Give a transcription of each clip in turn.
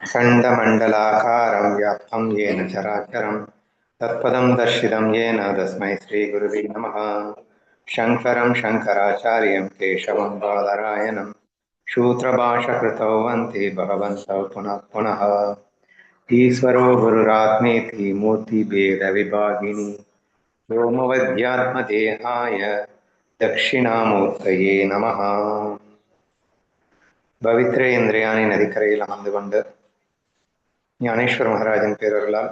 खण्डमण्डलाकारं व्याप्तं येन चराचरं तत्पदं दर्शितं येन तस्मै श्रीगुरुवे नमः। शङ्करं शङ्कराचार्यं केशवं बादरायणं सूत्रभाषकृतौ वन्ते भगवन्तौ पुनः पुनः। ईश्वरो गुरुरात्मेति मूर्तिभेदविभागिनि व्योमवद्यात्मदेहाय दक्षिणामूर्तये नमः। பவித்ரே இந்திரியாணி நதிக்கரையில் அமர்ந்து கொண்டு ஞானேஸ்வர் மகாராஜன் பேரர்களால்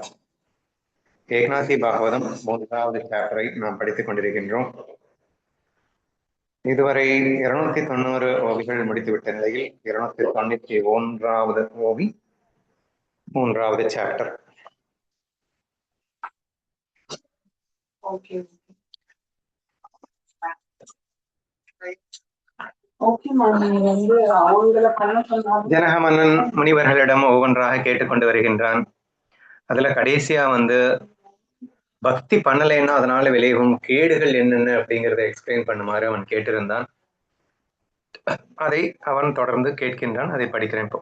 ஏக்நாதி பாகவதம் 3வது சாப்டரை நாம் படித்துக் கொண்டிருக்கின்றோம். இதுவரை 290 ஓவிகள் முடித்துவிட்ட நிலையில் 291வது ஓவி 3வது சாப்டர். ஜனக மன்னன் முனிவர்களிடம் ஒவ்வொன்றாக கேட்டுக்கொண்டு வருகின்றான். அதுல கடைசியா பக்தி பண்ணலைன்னா அதனால விளைவும் கேடுகள் என்னென்ன அப்படிங்கிறத எக்ஸ்பிளைன் பண்ணுமாறு அவன் கேட்டிருந்தான். அதை அவன் தொடர்ந்து கேட்கின்றான். அதை படிக்கிறேன் இப்போ.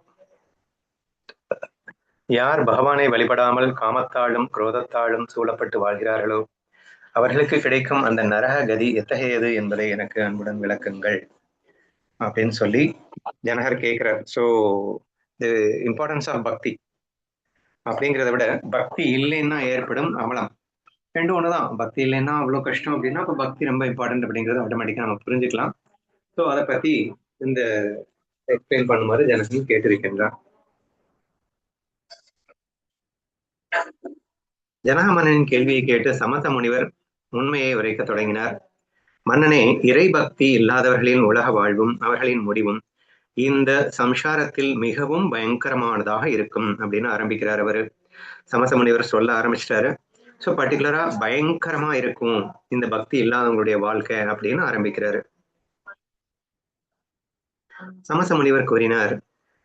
யார் பகவானை வழிபடாமல் காமத்தாலும் குரோதத்தாலும் சூழப்பட்டு வாழ்கிறார்களோ அவர்களுக்கு கிடைக்கும் அந்த நரக கதி எத்தகையது என்பதை எனக்கு அன்புடன் விளக்குங்கள் அப்படின்னு சொல்லி ஜனகர் கேட்கிறார். ஸோ தி இம்பார்ட்டன்ஸ் ஆஃப் பக்தி அப்படிங்கிறத விட பக்தி இல்லைன்னா ஏற்படும் அமலம் ரெண்டும் ஒண்ணுதான். பக்தி இல்லைன்னா அவ்வளவு கஷ்டம் அப்படின்னா அப்ப பக்தி ரொம்ப இம்பார்ட்டன்ட் அப்படிங்கறது ஆட்டோமேட்டிக்கா நம்ம புரிஞ்சுக்கலாம். ஸோ அதை பத்தி இந்த எக்ஸ்பிளைன் பண்ணுமாறு ஜனகன் கேட்டிருக்கின்றார். ஜனக மன்னனின் கேள்வியை கேட்டு சமத முனிவர் உண்மையை உரைக்க தொடங்கினார். மன்னனே, இறை பக்தி இல்லாதவர்களின் உலக வாழ்வும் அவர்களின் முடிவும் இந்த சம்சாரத்தில் மிகவும் பயங்கரமானதாக இருக்கும் அப்படின்னு ஆரம்பிக்கிறார். அவரு சமச முனிவர் சொல்ல ஆரம்பிச்சிட்டாரு. ஸோ பர்டிகுலரா பயங்கரமா இருக்கும் இந்த பக்தி இல்லாதவங்களுடைய வாழ்க்கை அப்படின்னு ஆரம்பிக்கிறாரு. சமச முனிவர் கூறினார்,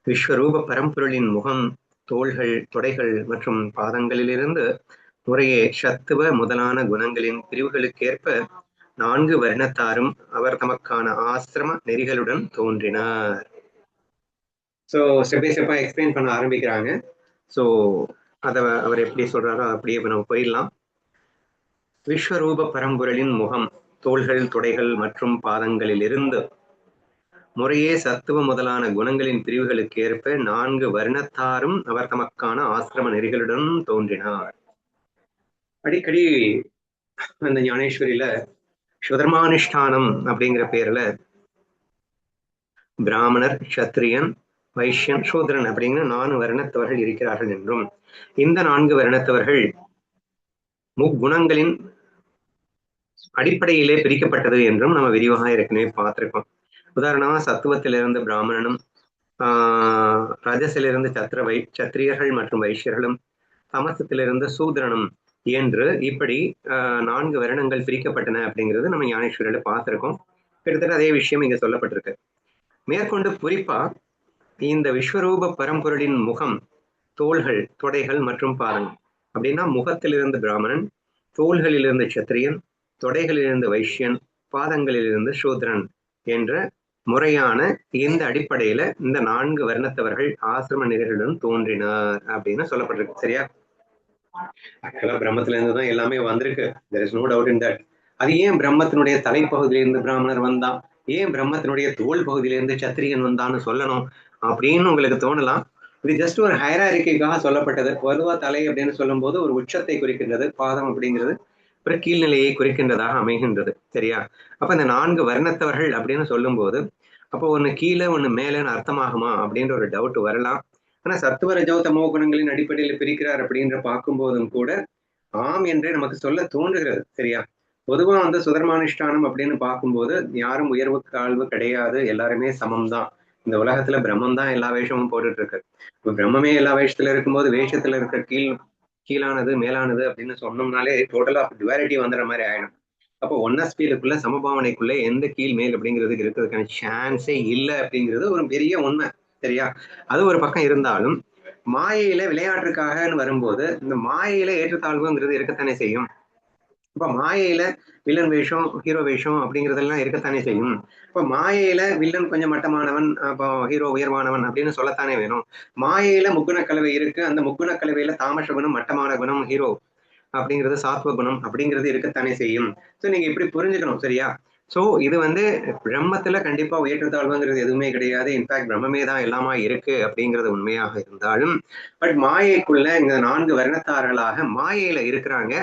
விஸ்வரூப பரம்பொருளின் முகம், தோள்கள், தொடைகள் மற்றும் பாதங்களிலிருந்து முறையே சத்துவ முதலான குணங்களின் பிரிவுகளுக்கேற்ப 4 வருணத்தாரும் அவர் தமக்கான ஆசிரம நெறிகளுடன் தோன்றினார். ஸோ ஸ்டெப் பை ஸ்டெப்பா எக்ஸ்பிளைன் பண்ண ஆரம்பிக்கிறாங்க. ஸோ அதை அவர் எப்படி சொல்றாரோ அப்படியே நம்ம போயிடலாம். விஸ்வரூப பரம்பொருளின் முகம், தோள்கள், தொடைகள் மற்றும் பாதங்களிலிருந்து முறையே சத்துவ முதலான குணங்களின் பிரிவுகளுக்கு ஏற்ப 4 வருணத்தாரும் அவர் தமக்கான ஆசிரம நெறிகளுடன் தோன்றினார். அடிக்கடி அந்த ஞானேஸ்வரியில சுதர்மானுஷ்டானம் அப்படிங்கிற பேர்ல பிராமணர், சத்திரியன், வைஷ்யன், சூத்ரன் அப்படிங்கிற 4 வருணத்தவர்கள் இருக்கிறார்கள் என்றும் இந்த 4 வருணத்தவர்கள் முக்குணங்களின் அடிப்படையிலே பிரிக்கப்பட்டது என்றும் நம்ம விரிவாக ஏற்கனவே பார்த்திருக்கோம். உதாரணமா சத்துவத்திலிருந்து பிராமணனும், ரஜசிலிருந்து சத்திரியர்கள் மற்றும் வைஷ்யர்களும், தமசத்திலிருந்து சூத்ரனும் என்று இப்படி 4 வருணங்கள் பிரிக்கப்பட்டன அப்படிங்கிறது நம்ம ஞானேஸ்வரியில பார்த்திருக்கோம். கிட்டத்தட்ட அதே விஷயம் இங்க சொல்லப்பட்டிருக்கு. மேற்கொண்டு குறிப்பா இந்த விஸ்வரூப பரம்பொருளின் முகம், தோள்கள், தொடைகள் மற்றும் பாதங்கள் அப்படின்னா முகத்திலிருந்து பிராமணன், தோள்களிலிருந்து சத்திரியன், தொடைகளிலிருந்து வைஷ்யன், பாதங்களிலிருந்து சூத்ரன் என்ற முறையான இந்த அடிப்படையில இந்த 4 வருணத்தவர்கள் ஆசிரம நெறிகளுடன் தோன்றினார் அப்படின்னு சொல்லப்பட்டிருக்கு. சரியா? ஆக்சுவலா பிரம்மத்துல இருந்துதான் எல்லாமே வந்திருக்கு. there is no doubt in that. அது ஏன் பிரம்மத்தினுடைய தலைப்பகுதியிலிருந்து பிராமணர் வந்தான், ஏன் பிரம்மத்தினுடைய தோல் பகுதியிலிருந்து சத்திரியன் வந்தான்னு சொல்லணும் அப்படின்னு உங்களுக்கு தோணலாம். இது ஜஸ்ட் ஒரு ஹைராரிக்காக சொல்லப்பட்டது. பொதுவா தலை அப்படின்னு சொல்லும் போது ஒரு உச்சத்தை குறிக்கின்றது, பாதம் அப்படிங்கிறது ஒரு கீழ்நிலையை குறிக்கின்றதாக அமைகின்றது. சரியா? அப்ப இந்த 4 வர்ணத்தவர்கள் அப்படின்னு சொல்லும் போது அப்போ ஒண்ணு கீழே ஒண்ணு மேலேன்னு அர்த்தமாகுமா அப்படின்ற ஒரு டவுட் வரலாம். ஆனா சத்துவ ரஜோ தமோ குணங்களின் அடிப்படையில பிரிக்கிறார் அப்படின்ற பார்க்கும்போதும் கூட ஆம் என்றே நமக்கு சொல்ல தோன்றுகிறது. சரியா? பொதுவா சுதர்மானுஷ்டானம் அப்படின்னு பார்க்கும்போது யாரும் உயர்வு தாழ்வு கிடையாது, எல்லாருமே சமம்தான். இந்த உலகத்துல பிரம்மம் தான் எல்லா வேஷமும் போட்டுட்டு இருக்கு. இப்ப பிரம்மமே எல்லா வேஷத்துல இருக்கும்போது வேஷத்துல இருக்க கீழானது மேலானது அப்படின்னு சொன்னோம்னாலே டோட்டலா டுவாலிட்டி வந்துடுற மாதிரி ஆயிடும். அப்போ ஒன்னஸ்பீலுக்குள்ள சமபாவனைக்குள்ள எந்த கீழ் மேல் அப்படிங்கிறதுக்கு இருக்கிறதுக்கான சான்ஸே இல்லை அப்படிங்கிறது ஒரு பெரிய உண்மை. சரியா? அது ஒரு பக்கம் இருந்தாலும் மாயையில விளையாட்டுக்காகன்னு வரும்போது இந்த மாயையில ஏற்றத்தாழ்வுங்கிறது இருக்கத்தானே செய்யும். இப்ப மாயையில வில்லன் வேஷம், ஹீரோ வேஷம் அப்படிங்கிறதெல்லாம் இருக்கத்தானே செய்யும். இப்ப மாயையில வில்லன் கொஞ்சம் மட்டமானவன், அப்போ ஹீரோ உயர்வானவன் அப்படின்னு சொல்லத்தானே வேணும். மாயையில முக்குண கலவை இருக்கு. அந்த முக்குண கலவையில தாமச குணம், மட்டமான குணம் ஹீரோ அப்படிங்கிறது, சாத்வ குணம் அப்படிங்கிறது இருக்கத்தானே செய்யும். ஸோ நீங்க இப்படி புரிஞ்சுக்கணும், சரியா? ஸோ இது வந்து பிரம்மத்துல கண்டிப்பா ஏற்றத்தாழ்வுங்கிறது எதுவுமே கிடையாது. இன்ஃபேக்ட் பிரம்மமே தான் எல்லாமா இருக்கு அப்படிங்கிறது உண்மையாக இருந்தாலும், பட் மாயைக்குள்ள இந்த 4 வர்ணத்தார்களாக மாயையில இருக்கிறாங்க.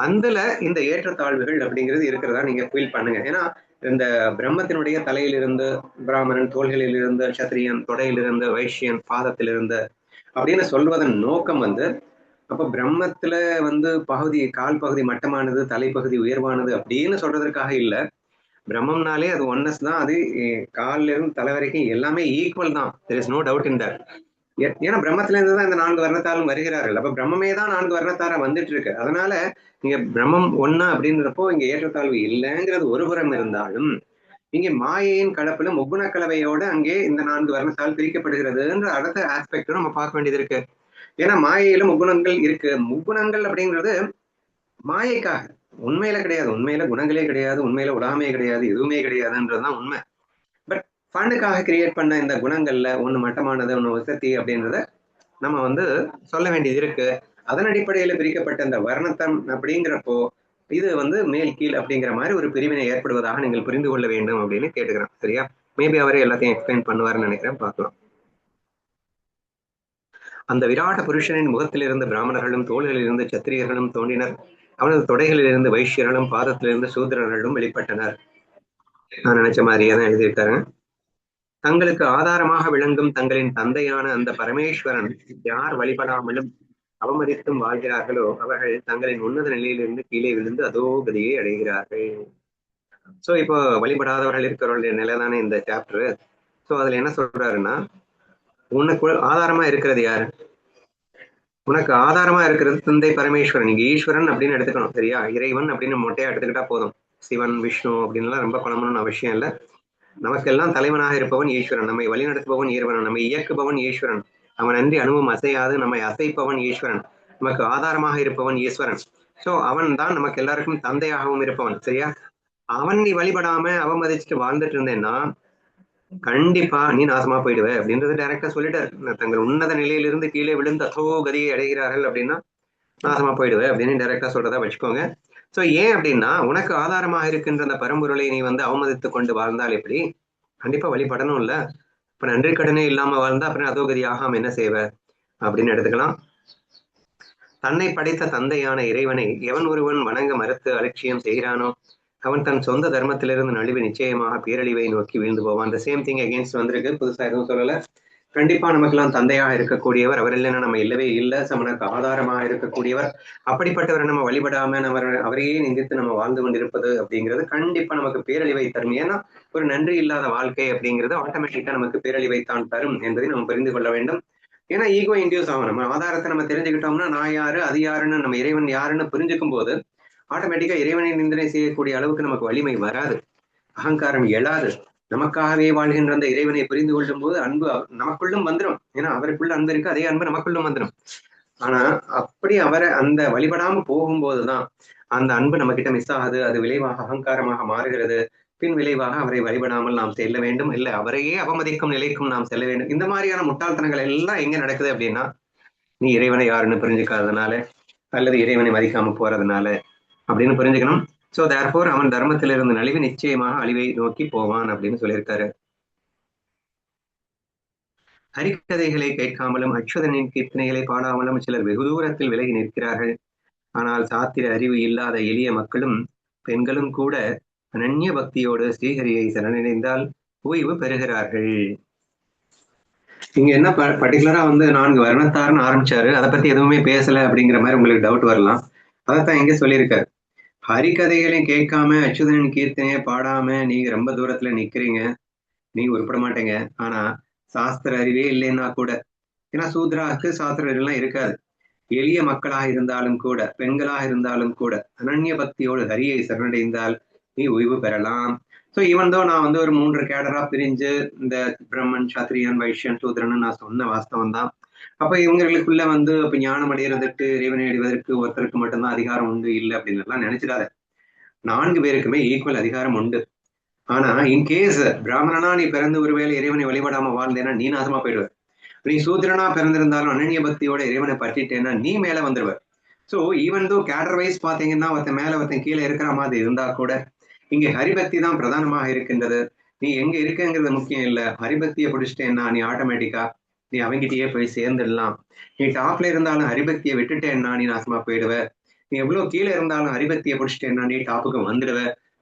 அதுல இந்த ஏற்றத்தாழ்வுகள் அப்படிங்கிறது இருக்கிறதா நீங்க ஃபீல் பண்ணுங்க. ஏன்னா இந்த பிரம்மத்தினுடைய தலையிலிருந்து பிராமணன், தோள்களிலிருந்து சத்திரியன், தொடையிலிருந்து வைஷ்யன், பாதத்திலிருந்து அப்படின்னு சொல்வதன் நோக்கம் வந்து, அப்ப பிரம்மத்துல வந்து பகுதி, கால் பகுதி மட்டமானது, தலைப்பகுதி உயர்வானது அப்படின்னு சொல்றதற்காக இல்ல. பிரம்மம்னாலே அது ஒன்னஸ் தான். அது கால்ல இருந்து தலை வரைக்கும் எல்லாமே ஈக்குவல் தான். There is no doubt in that. ஏன்னா பிரம்மத்துல இருந்து தான் இந்த 4 வர்ணத்தாரும் வருகிறார்கள். அப்ப பிரம்மமே தான் 4 வர்ணத்தாரா வந்துட்டு இருக்கு. அதனால நீங்க பிரம்மம் ஒன்னா அப்படின்றப்போ இங்க ஏற்றத்தாழ்வு இல்லைங்கிறது ஒரு புறம் இருந்தாலும், இங்கே மாயையின் கலப்புல முக்குண கலவையோட அங்கே இந்த 4 வர்ணத்தால் பிரிக்கப்படுகிறதுன்ற அடுத்த ஆஸ்பெக்டும் நம்ம பார்க்க வேண்டியது இருக்கு. ஏன்னா மாயையில முக்குணங்கள் இருக்கு. முக்குணங்கள் அப்படிங்கிறது மாயைக்காக, உண்மையில கிடையாது. உண்மையில குணங்களே கிடையாது, உண்மையில உடாமையே கிடையாது, எதுவுமே கிடையாதுன்றதுதான் உண்மை. பட் ஃபண்டுக்காக கிரியேட் பண்ண இந்த குணங்கள்ல ஒண்ணு மட்டமானது, ஒண்ணு வசதி அப்படின்றத நம்ம வந்து சொல்ல வேண்டியது இருக்கு. அதன் அடிப்படையில பிரிக்கப்பட்ட இந்த வர்ணத்தம் அப்படிங்கிறப்போ இது வந்து மேல் கீழ் அப்படிங்கிற மாதிரி ஒரு பிரிவினை ஏற்படுவதாக நீங்கள் புரிந்து கொள்ள வேண்டும் அப்படின்னு கேட்டுக்கிறேன், சரியா? மேபி அவரே எல்லாத்தையும் எக்ஸ்பிளைன் பண்ணுவாருன்னு நினைக்கிறேன், பார்க்கலாம். அந்த விராட புருஷனின் முகத்திலிருந்து பிராமணர்களும், தோள்களிலிருந்து சத்திரியர்களும் தோன்றினர். அவனது தொடைகளிலிருந்து வைஷ்யர்களும், பாதத்திலிருந்து சூத்திரர்களும் வெளிப்பட்டனர். நான் நினைச்ச மாதிரியே தான் எழுதியிருக்காரு. தங்களுக்கு ஆதாரமாக விளங்கும் தங்களின் தந்தையான அந்த பரமேஸ்வரன் யார் வழிபடாமலும் அவமதித்தும் வாழ்கிறார்களோ அவர்கள் தங்களின் உன்னத நிலையிலிருந்து கீழே விழுந்து அதோ கதியை அடைகிறார்கள். சோ இப்போ வழிபடாதவர்கள் இருக்கிறவர்களுடைய நிலைதானே இந்த சாப்டர். சோ அதுல என்ன சொல்றாருன்னா, உனக்கு ஆதாரமா இருக்கிறது யாரு? உனக்கு ஆதாரமா இருக்கிறது தந்தை பரமேஸ்வரன். இங்க ஈஸ்வரன் அப்படின்னு எடுத்துக்கணும், சரியா? இறைவன் அப்படின்னு மொட்டையா எடுத்துக்கிட்டா போதும். சிவன், விஷ்ணு அப்படின்லாம் ரொம்ப குழம்பணும்னு அவசியம் இல்லை. நமக்கெல்லாம் தலைவனாக இருப்பவன் ஈஸ்வரன். நம்மை வழிநடத்துபவன் ஈர்வன். நம்மை இயக்குபவன் ஈஸ்வரன். அவன் அன்றி அணுவும் அசையாது. நம்மை அசைப்பவன் ஈஸ்வரன். நமக்கு ஆதாரமாக இருப்பவன் ஈஸ்வரன். சோ அவன் தான் நமக்கு எல்லாருக்கும் தந்தையாகவும் இருப்பவன், சரியா? அவன் நீ வழிபடாம அவமதிச்சுட்டு வாழ்ந்துட்டு இருந்தேன்னா கண்டிப்பா நீ நாசமா போயிடுவ அப்படின்றது டைரக்டா சொல்லிட்டாரு. தங்கள் உன்னத நிலையிலிருந்து கீழே விழுந்து அதோ கதியை அடைகிறார்கள் அப்படின்னா நாசமா போயிடுவ அப்படின்னு டைரக்டா சொல்றதா வச்சுக்கோங்க. சோ ஏன் அப்படின்னா, உனக்கு ஆதாரமாக இருக்கின்ற அந்த பரம்பொருளை நீ வந்து அவமதித்து கொண்டு வாழ்ந்தால் எப்படி? கண்டிப்பா வழிபடணும் இல்ல. இப்ப நன்றி கடனே இல்லாம வாழ்ந்தா அப்புறம் அதோகதி ஆகாம என்ன செய்வ அப்படின்னு எடுத்துக்கலாம். தன்னை படைத்த தந்தையான இறைவனை எவன் ஒருவன் வணங்க மறுத்து அலட்சியம் செய்கிறானோ அவன் தன் சொந்த தர்மத்திலிருந்து நழுவி நிச்சயமாக பேரழிவை நோக்கி வீழ்ந்து போவான். அந்த சேம் திங் அகேன்ஸ்ட் வந்திருக்கு, புதுசா எதுவும் சொல்லல. கண்டிப்பா நமக்கெல்லாம் தந்தையாக இருக்கக்கூடியவர், அவர் இல்லைன்னா நம்ம இல்லவே இல்லை. சமனுக்கு ஆதாரமாக இருக்கக்கூடியவர், அப்படிப்பட்டவரை நம்ம வழிபடாம நம்ம அவரையே நிந்தித்து நம்ம வாழ்ந்து கொண்டிருப்பது அப்படிங்கிறது கண்டிப்பா நமக்கு பேரழிவை தரும். ஏன்னா ஒரு நன்றி இல்லாத வாழ்க்கை அப்படிங்கிறது ஆட்டோமேட்டிக்கா நமக்கு பேரழிவைத்தான் தரும் என்பதை நம்ம புரிந்து கொள்ள வேண்டும். ஏன்னா ஈகோ இன்டியூஸ் ஆகும். நம்ம ஆதாரத்தை நம்ம தெரிஞ்சுக்கிட்டோம்னா நான் யாரு அது யாருன்னு, நம்ம இறைவன் யாருன்னு புரிஞ்சுக்கும் போது ஆட்டோமேட்டிக்கா இறைவனை நிந்தனை செய்யக்கூடிய அளவுக்கு நமக்கு வலிமை வராது, அகங்காரம் எழாது. நமக்காகவே வாழ்கின்ற அந்த இறைவனை புரிந்து கொள்ளும் போது அன்பு நமக்குள்ளும் வந்துடும். ஏன்னா அவருக்குள்ள அன்பு இருக்கு, அதே அன்பு நமக்குள்ளும் வந்துடும். ஆனா அப்படி அவரை அந்த வழிபடாம போகும்போதுதான் அந்த அன்பு நம்ம கிட்ட மிஸ் ஆகுது. அது விளைவாக அகங்காரமாக மாறுகிறது. பின் விளைவாக அவரை வழிபடாமல் நாம் செல்ல வேண்டும், இல்லை அவரையே அவமதிக்கும் நிலைக்கும் நாம் செல்ல வேண்டும். இந்த மாதிரியான முட்டாள்தனங்கள் எல்லாம் எங்க நடக்குது அப்படின்னா, நீ இறைவனை யாருன்னு புரிஞ்சுக்காததுனால அல்லது இறைவனை மதிக்காம போறதுனால அப்படின்னு புரிஞ்சுக்கணும். சோ தேர்ஃபோர் அவன் தர்மத்திலிருந்து நலிவு நிச்சயமாக அழிவை நோக்கி போவான் அப்படின்னு சொல்லியிருக்காரு. ஹரிக்கதைகளை கேட்காமலும் அச்சுதனின் கீர்த்தனைகளை பாடாமலும் சிலர் வெகு தூரத்தில் விலகி நிற்கிறார்கள். ஆனால் சாத்திர அறிவு இல்லாத எளிய மக்களும் பெண்களும் கூட அனன்ய பக்தியோடு ஸ்ரீஹரியை சரணடைந்தால் ஓய்வு பெறுகிறார்கள். இங்க என்ன பர்டிகுலரா வந்து 4 வர்ணத்தார்னு ஆரம்பிச்சாரு, அதை பத்தி எதுவுமே பேசல அப்படிங்கிற மாதிரி உங்களுக்கு டவுட் வரலாம். அதைத்தான் எங்க சொல்லியிருக்காரு. ஹரிக்கதைகளையும் கேட்காம அச்சுதனின் கீர்த்தனையை பாடாம நீங்க ரொம்ப தூரத்துல நிக்கிறீங்க, நீங்க உருப்பட மாட்டீங்க. ஆனா சாஸ்திர அறிவே இல்லைன்னா கூட, ஏன்னா சூத்ராக்கு சாஸ்திர அறிவுலாம் இருக்காது. எளிய மக்களாக இருந்தாலும் கூட, பெண்களாக இருந்தாலும் கூட அனன்ய பக்தியோடு ஹரியை சரணடைந்தால் நீ ஓய்வு பெறலாம். ஸோ ஈவன் தோ நான் வந்து ஒரு 3 கேடரா பிரிஞ்சு இந்த பிரம்மன், சத்திரியன், வைஷ்யன், சூத்ரன் நான் சொன்ன வாஸ்தவம் தான். அப்ப இவங்களுக்குள்ள அப்ப ஞானம் அடைகிறதுக்கு இறைவனை அடைவதற்கு ஒருத்தருக்கு மட்டும்தான் அதிகாரம் உண்டு இல்லை அப்படின்னு எல்லாம் நினைச்சிடாத. 4 பேருக்குமே ஈக்குவல் அதிகாரம் உண்டு. ஆனா இன்கேஸ் பிராமணனா நீ பிறந்து ஒருவேளை இறைவனை வழிபடாம வாழ்ந்தேன்னா நீ நாசமா போயிடுவ. நீ சூத்திரனா பிறந்திருந்தாலும் அனன்ய பக்தியோட இறைவனை பற்றிட்டேன்னா நீ மேல வந்துருவ. சோ ஈவன் தோ கேடர் வைஸ் பாத்தீங்கன்னா ஒருத்தன் மேல ஒருத்தன் கீழே இருக்கிற மாதிரி இருந்தா கூட இங்க ஹரிபக்தி தான் பிரதானமாக இருக்கின்றது. நீ எங்க இருக்கங்கிறது முக்கியம் இல்ல. ஹரிபக்தியை பிடிச்சிட்டேன்னா நீ ஆட்டோமேட்டிக்கா நீ அவங்கிட்டயே போய் சேர்ந்துடலாம். நீ டாப்ல இருந்தாலும் ஹரிபக்தியை விட்டுட்டேன்னா நீ நாசமா போயிடுவ. நீ எவ்வளவு கீழே இருந்தாலும் ஹரிபக்தியை பிடிச்சிட்டேன்னா நீ டாப்புக்கு வந்துடுவ.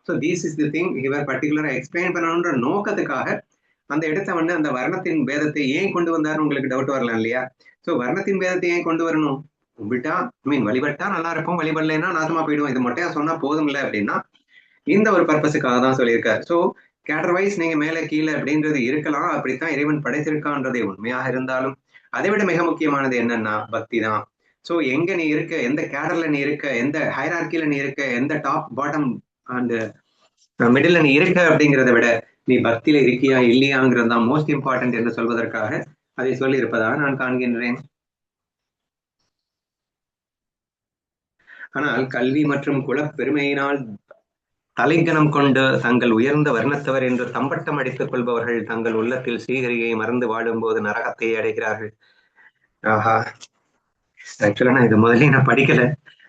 So this is the thing இவர் பர்டிகுலரா எக்ஸ்பிளைன் பண்ணணுன்ற நோக்கத்துக்காக அந்த இடத்த அந்த வர்ணத்தின் பேதத்தை ஏன் கொண்டு வந்தாருன்னு உங்களுக்கு டவுட் வரலாம் இல்லையா? சோ வர்ணத்தின் பேதத்தை ஏன் கொண்டு வரணும்? கும்பிட்டா வழிபட்டா நல்லா இருக்கும், வழிபடலைன்னா நாசமா போயிடுவோம். இது மொட்டையா சொன்னா போதும் இல்லை அப்படின்னா இந்த ஒரு பர்பஸுக்காக தான் சொல்லியிருக்காரு. சோ கேட்டர் வைஸ் நீங்க மேல கீழே அப்படின்றது இருக்கலாம், அப்படித்தான் இறைவன் படைத்திருக்கான்றதே உண்மையாக இருந்தாலும் அதை விட மிக முக்கியமானது என்னன்னா பக்தி தான். சோ எங்க நீ இருக்க, எந்த கேடர்ல நீ இருக்க, எந்த ஹைரார்கில நீ இருக்க, எந்த டாப் பாட்டம் அண்ட் மிடில் நீ இருக்க அப்படிங்கிறத விட நீ பக்தியில இருக்கியா இல்லையாங்கிறது தான் மோஸ்ட் இம்பார்ட்டன்ட் என்று சொல்வதற்காக அதை சொல்லி இருப்பதாக நான் காண்கின்றேன். ஆனால் கல்வி மற்றும் குலப்பெருமையினால் தலைக்கணம் கொண்டு தங்கள் உயர்ந்த வர்ணத்தவர் என்று தம்பட்டம் அடித்துக் கொள்பவர்கள் தங்கள் உள்ளத்தில் ஸ்ரீஹரியை மறந்து வாழும்போது நரகத்தை அடைகிறார்கள். ஆஹா, ஆக்சுவலா நான் இது முதல்ல நான் படிக்கல,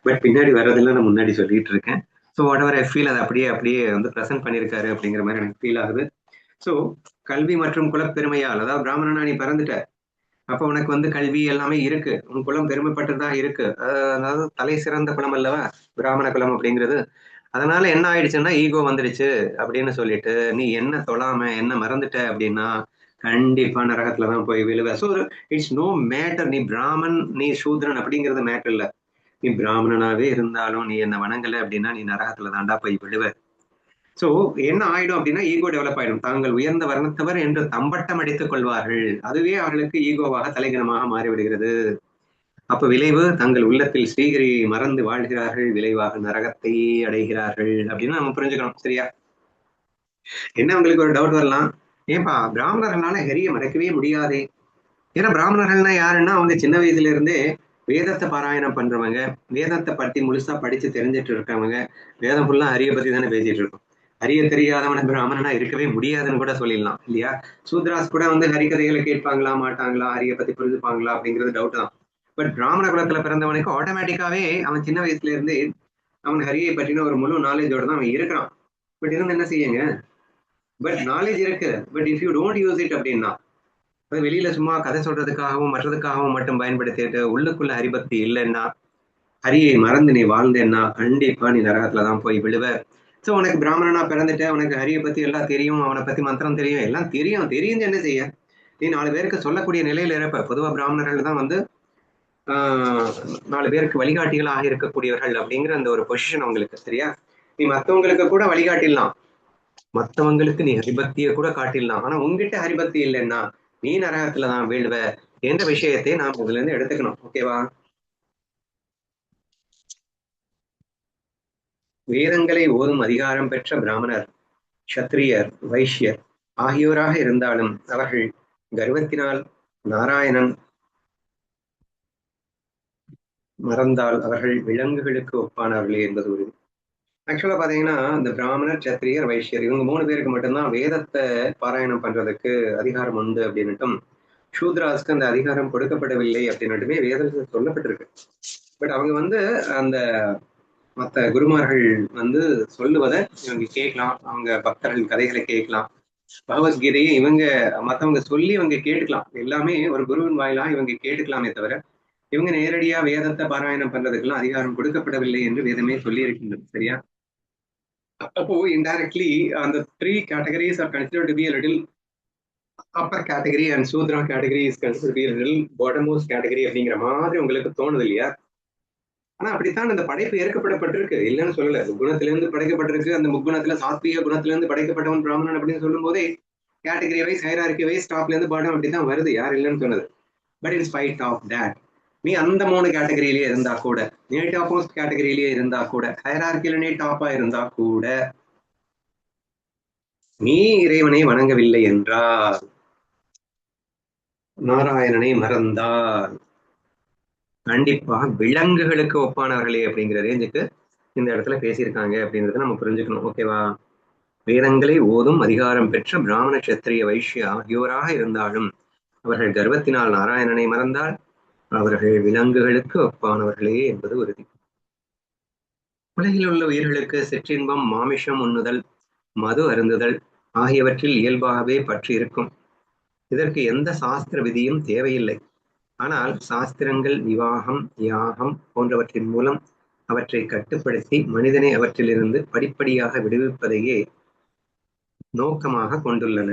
பட் பின்னாடி வர்றதுல நான் முன்னாடி சொல்லிட்டு இருக்கேன். So what ever I feel அதை அப்படியே அப்படியே ப்ரெசென்ட் பண்ணியிருக்காரு அப்படிங்கிற மாதிரி எனக்கு ஃபீல் ஆகுது. ஸோ கல்வி மற்றும் குலப்பெருமையால், அதாவது பிராமணனா நீ பிறந்துட்ட, அப்ப உனக்கு கல்வி எல்லாமே இருக்கு, உன் குலம் பெருமைப்பட்டுதான் இருக்கு. அதாவது தலை சிறந்த குலம் அல்லவா பிராமண குலம் அப்படிங்கிறது. அதனால என்ன ஆயிடுச்சுன்னா ஈகோ வந்துடுச்சு அப்படின்னு சொல்லிட்டு நீ என்ன தொழாம என்ன மறந்துட்ட அப்படின்னா கண்டிப்பா நரகத்துலதான் போய் விழுவ. ஸோ இட்ஸ் நோ மேட்டர் நீ பிராமன் நீ சூத்ரன் அப்படிங்கிறது மேட்டர் இல்ல. நீ பிராமணனாவே இருந்தாலும் நீ என்ன வணங்கல அப்படின்னா நீ நரகத்துல தாண்டா போய் விழுவ. சோ என்ன ஆயிடும் அப்படின்னா ஈகோ டெவலப் ஆயிடும். தாங்கள் உயர்ந்த வர்ணத்தவர் என்று தம்பட்டம் அடித்துக் கொள்வார்கள். அதுவே அவர்களுக்கு ஈகோவாக தலைகணமாக மாறிவிடுகிறது. அப்ப விளைவு தங்கள் உள்ளத்தில் ஸ்ரீஹரியை மறந்து வாழ்கிறார்கள், விளைவாக நரகத்தை அடைகிறார்கள் அப்படின்னு நம்ம புரிஞ்சுக்கணும். சரியா? என்ன உங்களுக்கு ஒரு டவுட் வரலாம், ஏன்பா பிராமணர்களால ஹரியை மறக்கவே முடியாதே? ஏன்னா பிராமணர்கள்னா யாருன்னா அவங்க சின்ன வயசுல இருந்தே வேதத்தை பாராயணம் பண்றவங்க, வேதத்தை பத்தி முழுசா படிச்சு தெரிஞ்சிட்டு இருக்கவங்க. வேதம் ஃபுல்லா ஹரியை பத்தி தானே பேசிட்டு இருக்கோம். ஹரிய தெரியாதவன பிராமணனா இருக்கவே முடியாதுன்னு கூட சொல்லிடலாம் இல்லையா? சூத்ராஸ் கூட ஹரிகதைகளை கேட்பாங்களா மாட்டாங்களா, ஹரிய பத்தி புரிஞ்சுப்பாங்களா அப்படிங்கிறது டவுட் தான். பட் பிராமண குலத்துல பிறந்தவனுக்கு ஆட்டோமேட்டிக்காவே அவன் சின்ன வயசுல இருந்தே அவன் ஹரியை பற்றின ஒரு முழு நாலேஜோட தான் அவன் இருக்கிறான். பட் இருந்து என்ன செய்யுங்க, பட் நாலேஜ் இருக்கு, but if you don't use it அப்படின்னா அது வெளியில சும்மா கதை சொல்றதுக்காகவும் மற்றதுக்காகவும் மட்டும் பயன்படுத்திட்டு உள்ளுக்குள்ள ஹரிபக்தி இல்லைன்னா, ஹரியை மறந்து நீ வாழ்ந்தேன்னா கண்டிப்பா நீ நரகத்துலதான் போய் விழுவ. சோ உனக்கு பிராமணனா பிறந்துட்ட, உனக்கு ஹரியை பத்தி எல்லாம் தெரியும், அவனை பத்தி மந்திரம் தெரியும், எல்லாம் தெரியும், தெரிஞ்சு என்ன செய்ய, நீ 4 பேருக்கு சொல்லக்கூடிய நிலையில இருப்ப. பொதுவா பிராமணர்கள் தான் 4 பேருக்கு வழிகாட்டிகளாக இருக்கக்கூடியவர்கள் அப்படிங்கிற அந்த ஒரு பொசிஷன் அவங்களுக்கு. சரியா? நீ மத்தவங்களுக்கு கூட வழிகாட்டிடலாம், மத்தவங்களுக்கு நீ ஹரிபக்தியை கூட காட்டிடலாம். ஆனா உங்ககிட்ட ஹரிபக்தி இல்லைன்னா நீ நரகத்துலதான் வீழ்வ என்ற விஷயத்தை நாம் இதுல இருந்து எடுத்துக்கணும். ஓகேவா? வேதங்களை ஓதும் அதிகாரம் பெற்ற பிராமணர், சத்திரியர், வைஷ்யர் ஆகியோராக இருந்தாலும் அவர்கள் கர்வத்தினால் நாராயணன் மறந்தால் அவர்கள் விலங்குகளுக்கு ஒப்பானவர்களே என்பது ஒரு. ஆக்சுவலா பாத்தீங்கன்னா இந்த பிராமணர், சத்திரியர், வைஷ்யர் இவங்க 3 பேருக்கு மட்டும்தான் வேதத்தை பாராயணம் பண்றதுக்கு அதிகாரம் உண்டு அப்படின்னுட்டும், சூத்ராஸ்க்கு அந்த அதிகாரம் கொடுக்கப்படவில்லை அப்படின்னுட்டுமே வேதத்தில் சொல்லப்பட்டிருக்கு. பட் அவங்க அந்த மற்ற குருமார்கள் சொல்லுவதை இவங்க கேட்கலாம், அவங்க பக்தர்கள் கதைகளை கேட்கலாம், பகவத்கீதையை இவங்க மற்றவங்க சொல்லி இவங்க கேட்டுக்கலாம். எல்லாமே ஒரு குருவின் வாயிலா இவங்க கேட்டுக்கலாமே தவிர இவங்க நேரடியா வேதத்தை பாராயணம் பண்றதுக்கெல்லாம் அதிகாரம் கொடுக்கப்படவில்லை என்று வேதமே சொல்லி இருக்கின்றது. சரியா? அப்போ இன்டைரக்ட்லி அந்த 3 categories are considered to be a little upper category and Sudra category is considered to be a little bottommost category அப்படிங்கிற மாதிரி உங்களுக்கு தோணுது இல்லையா? ஆனா அப்படித்தான் அந்த படைப்பு ஏற்கப்படப்பட்டிருக்கு, இல்லைன்னு சொல்லல. குணத்திலிருந்து படைக்கப்பட்டிருக்கு. அந்த முக்குணத்துல சாத்வீக குணத்திலிருந்து படைக்கப்பட்டவன் பிராமணன் அப்படின்னு சொல்லும் போதே கேட்டகரி வைஸ் ஹைரார்கி வைஸ் டாப்ல இருந்து பாட்டம் அப்படித்தான் வருது. யார் இல்லைன்னு சொன்னது? But in spite of that நீ அந்த 3 கேட்டகரியிலேயே இருந்தா கூட, நீ டாப் மோஸ்ட் கேட்டகரியிலேயே இருந்தா கூட, ஹைரார்கில நீ டாப்பா இருந்தா கூட, நீ இறைவனை வணங்கவில்லை என்றால் நாராயணனை மறந்தால் கண்டிப்பா விலங்குகளுக்கு ஒப்பானவர்களே அப்படிங்கிற ரேஞ்சுக்கு இந்த இடத்துல பேசியிருக்காங்க அப்படின்றத நம்ம புரிஞ்சுக்கணும். ஓகேவா? வேதங்களை ஓதும் அதிகாரம் பெற்ற பிராமண கஷத்திரிய வைஷ்ய ஆகியோராக இருந்தாலும் அவர்கள் கர்வத்தினால் நாராயணனை மறந்தால் அவர்கள் விலங்குகளுக்கு ஒப்பானவர்களே என்பது உறுதி. உலகில் உள்ள உயிர்களுக்கு சிற்றின்பம், மாமிஷம் உண்ணுதல், மது அருந்துதல் ஆகியவற்றில் இயல்பாகவே பற்றி இருக்கும். இதற்கு எந்த சாஸ்திர விதியும் தேவையில்லை. ஆனால் சாஸ்திரங்கள் விவாகம், யாகம் போன்றவற்றின் மூலம் அவற்றை கட்டுப்படுத்தி மனிதனை அவற்றிலிருந்து படிப்படியாக விடுவிப்பதையே நோக்கமாக கொண்டுள்ளன.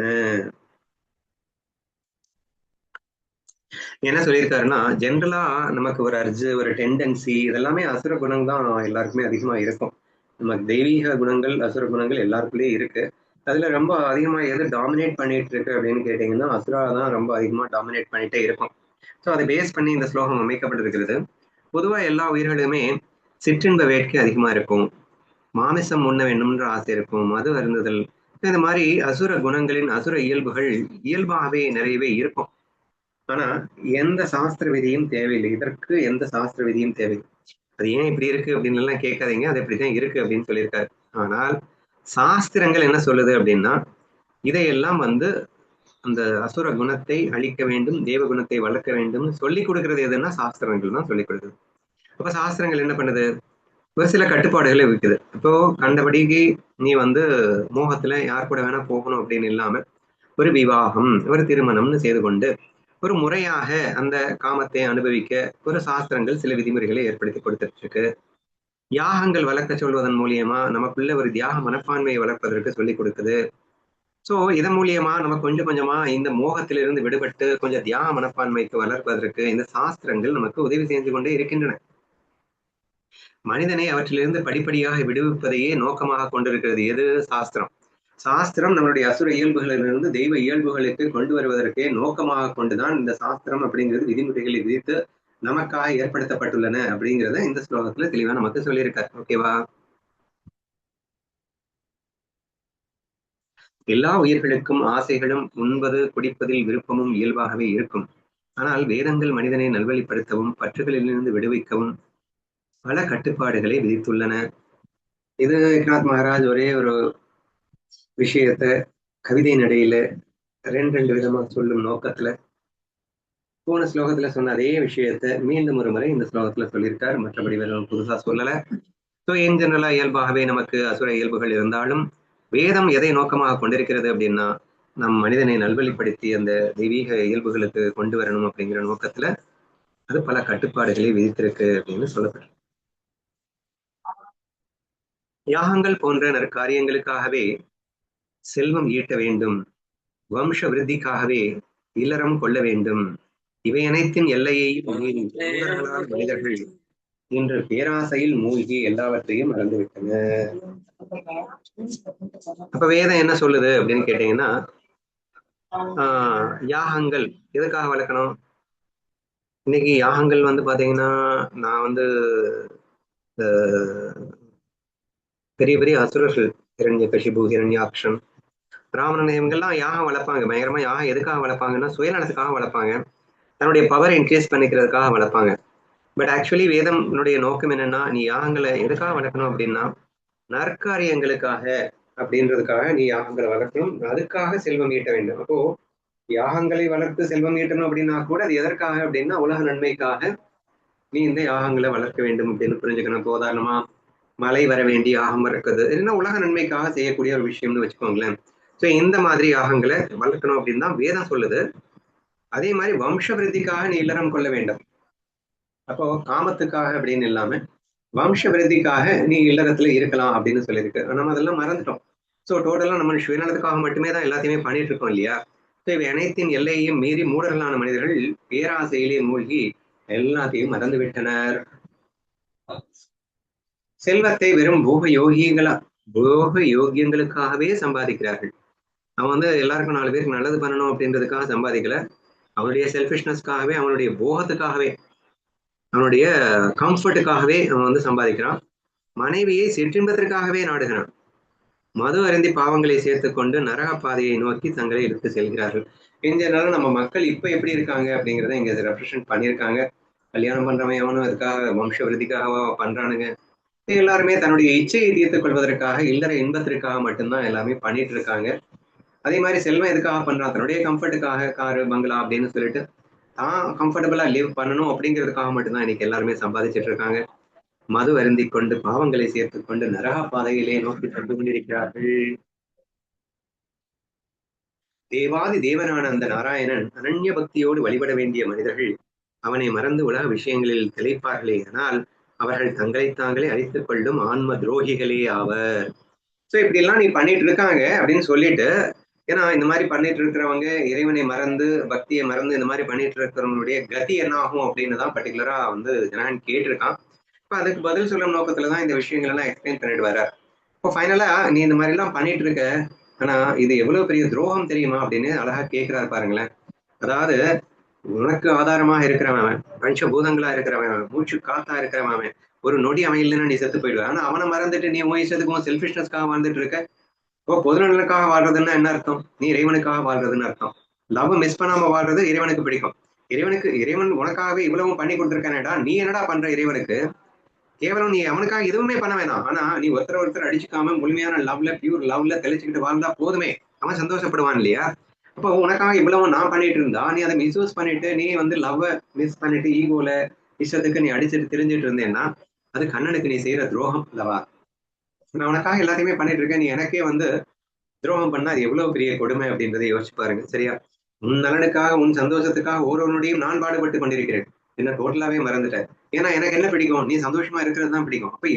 என்ன சொல்லியிருக்காருன்னா, ஜென்ரலா நமக்கு ஒரு டெண்டன்சி இதெல்லாமே அசுர குணம் தான் எல்லாருக்குமே அதிகமா இருக்கும். நமக்கு தெய்வீக குணங்கள், அசுர குணங்கள் எல்லாருக்குள்ளேயும் இருக்கு. அதுல ரொம்ப அதிகமா எது டாமினேட் பண்ணிட்டு இருக்கு அப்படின்னு கேட்டீங்கன்னா, அசுரா தான் ரொம்ப அதிகமா டாமினேட் பண்ணிட்டே இருக்கும். ஸோ அதை பேஸ் பண்ணி இந்த ஸ்லோகம் அமைக்கப்பட்டிருக்கிறது. பொதுவா எல்லா உயிர்களுமே சிற்றின்ப வேட்கை அதிகமா இருக்கும். மாமிசம் உண்ண வேண்டும்ன்ற ஆசை இருக்கும். மது அருந்துதல், இந்த மாதிரி அசுர குணங்களின் அசுர இயல்புகள் இயல்பாகவே நிறையவே இருக்கும். ஆனா எந்த சாஸ்திர விதியும் தேவையில்லை. இதற்கு எந்த சாஸ்திர விதியும் தேவையில்லை. அது ஏன் இப்படி இருக்கு அப்படின்னு எல்லாம் கேட்காதீங்க. அது இப்படிதான் இருக்கு அப்படின்னு சொல்லியிருக்காரு. ஆனால் சாஸ்திரங்கள் என்ன சொல்லுது அப்படின்னா, இதையெல்லாம் அந்த அசுர குணத்தை அழிக்க வேண்டும், தேவ குணத்தை வளர்க்க வேண்டும் சொல்லிக் கொடுக்கிறது எதுன்னா சாஸ்திரங்கள் தான் சொல்லிக் கொடுக்குது. அப்ப சாஸ்திரங்கள் என்ன பண்ணுது? ஒரு சில கட்டுப்பாடுகளை விற்குது. இப்போ கண்டபடிக்கு நீ மோகத்துல யார் கூட வேணா போகணும் அப்படின்னு இல்லாம ஒரு விவாகம், ஒரு திருமணம்னு செய்து கொண்டு ஒரு முறையாக அந்த காமத்தை அனுபவிக்க ஒரு சாஸ்திரங்கள் சில விதிமுறைகளை ஏற்படுத்தி கொடுத்துட்டு இருக்கு. யாகங்கள் வளர்க்க சொல்வதன் மூலியமா நமக்குள்ள ஒரு தியாக மனப்பான்மையை வளர்ப்பதற்கு சொல்லிக் கொடுக்குது. சோ இதன் மூலியமா நம்ம கொஞ்சம் கொஞ்சமா இந்த மோகத்திலிருந்து விடுபட்டு கொஞ்சம் தியாக மனப்பான்மைக்கு வளர்ப்பதற்கு இந்த சாஸ்திரங்கள் நமக்கு உதவி செய்து கொண்டே இருக்கின்றன. மனிதனை அவற்றிலிருந்து படிப்படியாக விடுவிப்பதையே நோக்கமாக கொண்டிருக்கிறது எது? சாஸ்திரம். சாஸ்திரம் நம்மளுடைய அசுர இயல்புகளிலிருந்து தெய்வ இயல்புகளுக்கு கொண்டு வருவதற்கே நோக்கமாக கொண்டுதான் இந்த சாஸ்திரம் அப்படிங்கிறது விதிமுறைகளை விதித்து நமக்காக ஏற்படுத்தப்பட்டுள்ளன அப்படிங்கிறத இந்த ஸ்லோகத்துல தெளிவா நமக்கு சொல்லியிருக்காரு. ஓகேவா? எல்லா உயிர்களுக்கும் ஆசைகளும், உண்பது குடிப்பதில் விருப்பமும் இயல்பாகவே இருக்கும். ஆனால் வேதங்கள் மனிதனை நல்வழிப்படுத்தவும் பற்றுகளிலிருந்து விடுவிக்கவும் பல கட்டுப்பாடுகளை விதித்துள்ளன. இது ஏக்நாத் மகாராஜ் ஒரே ஒரு விஷயத்த கவிதை நடையில ரெண்டு விதமா சொல்லும் நோக்கத்துல போன ஸ்லோகத்துல சொன்ன அதே விஷயத்த மீண்டும் ஒரு முறை இந்த ஸ்லோகத்துல சொல்லியிருக்கார். மற்றபடி வேற புதுசா சொல்லல. ஸோ இன் ஜெனரலா இயல்பாகவே நமக்கு அசுர இயல்புகள் இருந்தாலும் வேதம் எதை நோக்கமாக கொண்டிருக்கிறது அப்படின்னா, நம் மனிதனை நல்வழிப்படுத்தி அந்த தெய்வீக இயல்புகளுக்கு கொண்டு வரணும் அப்படிங்கிற நோக்கத்துல அது பல கட்டுப்பாடுகளை விதித்திருக்கு அப்படின்னு சொல்லப்படுது. யாகங்கள் போன்ற நற்காரியங்களுக்காகவே செல்வம் ஈட்ட வேண்டும், வம்ச விருத்திக்காகவே இல்லறம் கொள்ள வேண்டும். இவை அனைத்தின் எல்லையை மீறி மனிதர்கள் இன்று பேராசையில் மூழ்கி எல்லாவற்றையும் மறந்துவிட்டனர். அப்ப வேதம் என்ன சொல்லுது அப்படின்னு கேட்டீங்கன்னா, யாகங்கள் எதுக்காக வளர்க்கணும்? இன்னைக்கு யாகங்கள் பாத்தீங்கன்னா, நான் பெரிய பெரிய அசுரர்கள் ஹிரண்ய கசிபு, ஹிரண்யாக்ஷன், ராவணன் இவங்கெல்லாம் யாகம் வளர்ப்பாங்க. பயங்கரமா யாகம் எதுக்காக வளர்ப்பாங்கன்னா சுயநலத்துக்காக வளர்ப்பாங்க. தன்னுடைய பவர் இன்க்ரீஸ் பண்ணிக்கிறதுக்காக வளர்ப்பாங்க. பட் ஆக்சுவலி வேதம்னுடைய நோக்கம் என்னன்னா, நீ யாகங்களை எதுக்காக வளர்க்கணும் அப்படின்னா நற்காரியங்களுக்காக அப்படின்றதுக்காக நீ யாகங்களை வளர்க்கணும். அதுக்காக செல்வம் ஈட்ட வேண்டும். அப்போ யாகங்களை வளர்த்து செல்வம் ஈட்டணும் அப்படின்னா கூட அது எதற்காக அப்படின்னா உலக நன்மைக்காக நீ இந்த யாகங்களை வளர்க்க வேண்டும் அப்படின்னு புரிஞ்சுக்கணும். இப்போ உதாரணமா மழை வர வேண்டி யாகம் வளர்க்குது இல்லைன்னா உலக நன்மைக்காக செய்யக்கூடிய ஒரு விஷயம்னு வச்சுக்கோங்களேன். ஸோ இந்த மாதிரி யாகங்களை வளர்க்கணும் அப்படின்னு தான் வேதம் சொல்லுது. அதே மாதிரி வம்ச விருத்திக்காக நீ இல்லறம் கொள்ள வேண்டும். அப்போ காமத்துக்காக அப்படின்னு இல்லாம வம்ச விருத்திக்காக நீ இல்லறத்துல இருக்கலாம் அப்படின்னு சொல்லியிருக்கு. நம்ம அதெல்லாம் மறந்துட்டோம். ஸோ டோட்டலா நம்ம சுயநலத்துக்காக மட்டுமே தான் எல்லாத்தையுமே பண்ணிட்டு இருக்கோம் இல்லையா? ஸோ இவை அனைத்தின் எல்லையையும் மீறி மூடர்களான மனிதர்கள் பேராசையிலே மூழ்கி எல்லாத்தையும் மறந்து விட்டனர். செல்வத்தை வெறும் போக யோகியங்களுக்காகவே சம்பாதிக்கிறார்கள். அவன் எல்லாருக்கும் 4 பேருக்கு நல்லது பண்ணணும் அப்படின்றதுக்காக சம்பாதிக்கல. அவனுடைய செல்ஃபிஷ்னஸ்க்காகவே, அவனுடைய போகத்துக்காகவே, அவனுடைய கம்ஃபர்ட்டுக்காகவே அவன் சம்பாதிக்கிறான். மனைவியை சிற்றின்பத்திற்காகவே நாடுகிறான். மது அருந்தி பாவங்களை சேர்த்துக் கொண்டு நரக பாதையை நோக்கி தங்களை இழுத்து செல்கிறார்கள். இந்த நேரம் நம்ம மக்கள் இப்ப எப்படி இருக்காங்க அப்படிங்கிறத இங்க ரெப்ரசன்ட் பண்ணியிருக்காங்க. கல்யாணம் பண்றவன் எவனும் அதுக்காக வம்ச விருத்திக்காக பண்றானுங்க. எல்லாருமே தன்னுடைய இச்சையை தீர்த்துக் கொள்வதற்காக, இல்லற இன்பத்திற்காக மட்டும்தான் எல்லாமே பண்ணிட்டு இருக்காங்க. அதே மாதிரி செல்வம் எதுக்காக பண்றான்? தன்னுடைய கம்ஃபர்ட்டுக்காக காரு, பங்களா அப்படின்னு சொல்லிட்டு தான் கம்ஃபர்டபுளா லிவ் பண்ணணும் அப்படிங்கிறதுக்காக மட்டும்தான் இன்னைக்கு எல்லாருமே சம்பாதிச்சிட்டு இருக்காங்க. மது அருந்திக் கொண்டு பாவங்களை சேர்த்துக் கொண்டு நரக பாதையிலே நோக்கி சென்று கொண்டிருக்கிறார்கள். தேவாதி தேவனான அந்த நாராயணன் அனன்ய பக்தியோடு வழிபட வேண்டிய மனிதர்கள் அவனை மறந்து உலக விஷயங்களில் திளைப்பார்களே ஆனால் அவர்கள் தங்களை தாங்களே அழித்துக் கொள்ளும் ஆன்ம துரோகிகளே ஆவர். சோ இப்படி எல்லாம் நீ பண்ணிட்டு இருக்காங்க அப்படின்னு சொல்லிட்டு, ஏன்னா இந்த மாதிரி பண்ணிட்டு இருக்கிறவங்க இறைவனை மறந்து பக்தியை மறந்து இந்த மாதிரி பண்ணிட்டு இருக்கிறவங்களுடைய கதி என்ன ஆகும் அப்படின்னு தான் பர்டிகுலரா வந்து ஜனகன் கேட்டிருக்கான். இப்ப அதுக்கு பதில் சொல்லும் நோக்கத்துலதான் இந்த விஷயங்கள் எல்லாம் எக்ஸ்பிளைன் பண்ணிட்டு வர. இப்போ ஃபைனலா நீ இந்த மாதிரி எல்லாம் பண்ணிட்டு இருக்க, ஆனா இது எவ்வளவு பெரிய துரோகம் தெரியுமா அப்படின்னு அழகா கேட்கிறாரு பாருங்களேன். அதாவது உனக்கு ஆதாரமாக இருக்கிறவன், பஞ்சபூதங்களா இருக்கிறவன், மூச்சு காத்தா இருக்கிறவன், ஒரு நொடி அவன் இல்லைன்னா நீ செத்து போயிடுவ. ஆனா அவனை மறந்துட்டு நீ உன் இஷ்டத்துக்கும் செல்ஃபிஷ்னஸ்க்காக வாழ்ந்துட்டு இருக்க. இப்போ பொதுநலனுக்காக வாழ்றதுன்னா என்ன அர்த்தம்? நீ இறைவனுக்காக வாழ்றதுன்னு அர்த்தம். லவ் மிஸ் பண்ணாம வாழ்றது இறைவனுக்கு பிடிக்கும். இறைவன் உனக்காகவே இவ்வளவும் பண்ணி கொடுத்துருக்கானேடா, நீ என்னடா பண்ற இறைவனுக்கு? கேவலம் நீ அவனுக்காக எதுவுமே பண்ண வேணாம். ஆனா நீ ஒருத்தர் அடிச்சுக்காம முழுமையான லவ்ல, பியூர் லவ்ல தெளிச்சுக்கிட்டு வாழ்ந்தா போதுமே, அவன் சந்தோஷப்படுவான் இல்லையா? அப்போ உனக்காக இவ்வளவு நான் பண்ணிட்டு இருந்தா நீ அதை மிஸ்யூஸ் பண்ணிட்டு நீ வந்து லவ் மிஸ் பண்ணிட்டு ஈகோல இஷ்டத்துக்கு நீ அடிச்சுட்டு தெரிஞ்சுட்டு இருந்தேன்னா அது கண்ணனுக்கு நீ செய்யற துரோகம் அல்லவா? நான் உனக்காக எல்லாத்தையுமே பண்ணிட்டு இருக்கேன், நீ எனக்கே வந்து துரோகம் பண்ணா அது எவ்வளவு பெரிய கொடுமை அப்படின்றதை யோசிச்சு பாருங்க. சரியா? உன் நலனுக்காக உன் சந்தோஷத்துக்காக ஒவ்வொருவனுடையும் நான் பாடுபட்டு கொண்டிருக்கிறேன். என்ன டோட்டலாவே மறந்துட்டேன். ஏன்னா எனக்கு என்ன பிடிக்கும்? நீ சந்தோஷமா இருக்கிறது தான் பிடிக்கும். அப்ப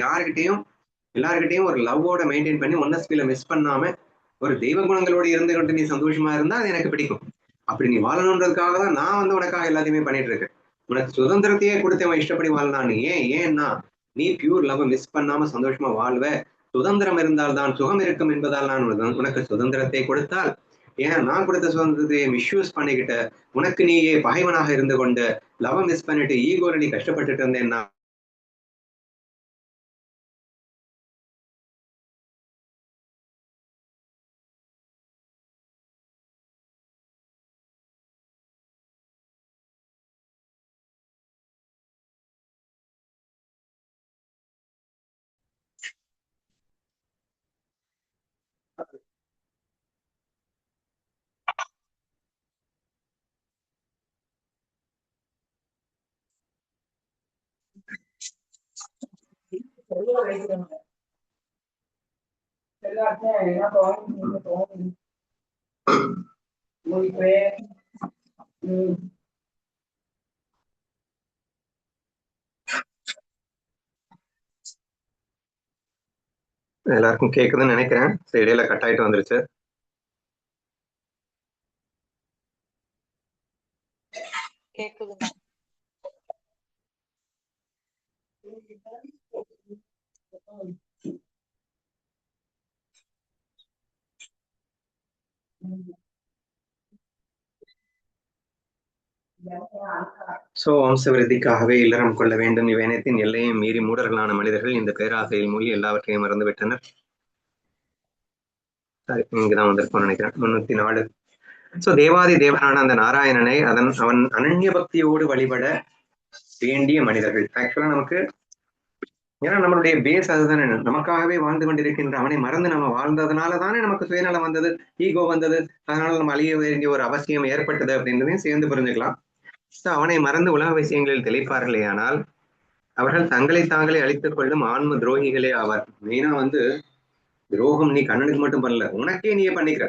எல்லாருக்கிட்டையும் ஒரு லவ்வோட மெயின்டைன் பண்ணி ஒன்னஸ்பில மிஸ் பண்ணாம ஒரு தெய்வ குணங்களோடு இருந்து கொண்டு நீ சந்தோஷமா இருந்தா அது எனக்கு பிடிக்கும். அப்படி நீ வாழணுன்றதுக்காக தான் நான் வந்து உனக்காக எல்லாத்தையுமே பண்ணிட்டு இருக்கேன். உனக்கு சுதந்திரத்தையே கொடுத்து அவன் இஷ்டப்படி வாழ்னான்னு. ஏன்னா நீ பியூர் லவ் மிஸ் பண்ணாம சந்தோஷமா வாழ்வ. சுதந்திரம் இருந்தால் தான் சுகம் இருக்கும் என்பதால் நான் உனக்கு சுதந்திரத்தை கொடுத்தால், ஏன் நான் கொடுத்த சுதந்திரத்தை மிஸ்யூஸ் பண்ணிக்கிட்ட உனக்கு நீயே பகைவனாக இருந்து கொண்டு லவ் மிஸ் பண்ணிட்டு ஈகோல நீ கஷ்டப்பட்டுட்டு இருந்தேன்னா எல்லாருக்கும் கேக்குதுன்னு நினைக்கிறேன். இடையில கட் ஆயிட்டு வந்துருச்சு. கேக்குதுங்க. சோ வம்ச விருத்திக்காகவே இல்லறம் கொள்ள வேண்டும் இவ்வினத்தின் எல்லையும் மீறி மூடர்களான மனிதர்கள் இந்த பேராசையில் மூழ்கி எல்லாவற்றையும் மறந்து விட்டனர். சரி, இங்கதான் வந்திருக்கோம்னு நினைக்கிறேன். 304. சோ தேவாதி தேவனான அந்த நாராயணனை அவன் அனன்ய பக்தியோடு வழிபட வேண்டிய மனிதர்கள். ஆக்சுவலா நமக்கு ஏன்னா நம்மளுடைய பேஸ் அதுதானே, நமக்காகவே வாழ்ந்து கொண்டிருக்கின்ற அவனை மறந்து நம்ம வாழ்ந்ததுனால தானே நமக்கு சுயநலம் வந்தது, ஈகோ வந்தது, அதனால நம்ம அழிய வேண்டிய ஒரு அவசியம் ஏற்பட்டது அப்படின்றதையும் சேர்ந்து புரிஞ்சுக்கலாம். அவனை மறந்து உலக விஷயங்களில் தெளிப்பார்களே ஆனால் அவர்கள் தங்களை தாங்களே அழித்துக் கொள்ளும் ஆன்ம துரோகிகளே ஆவார். மெயினா வந்து துரோகம் நீ கண்ணனுக்கு மட்டும் பண்ணல, உனக்கே நீயே பண்ணிக்கிற.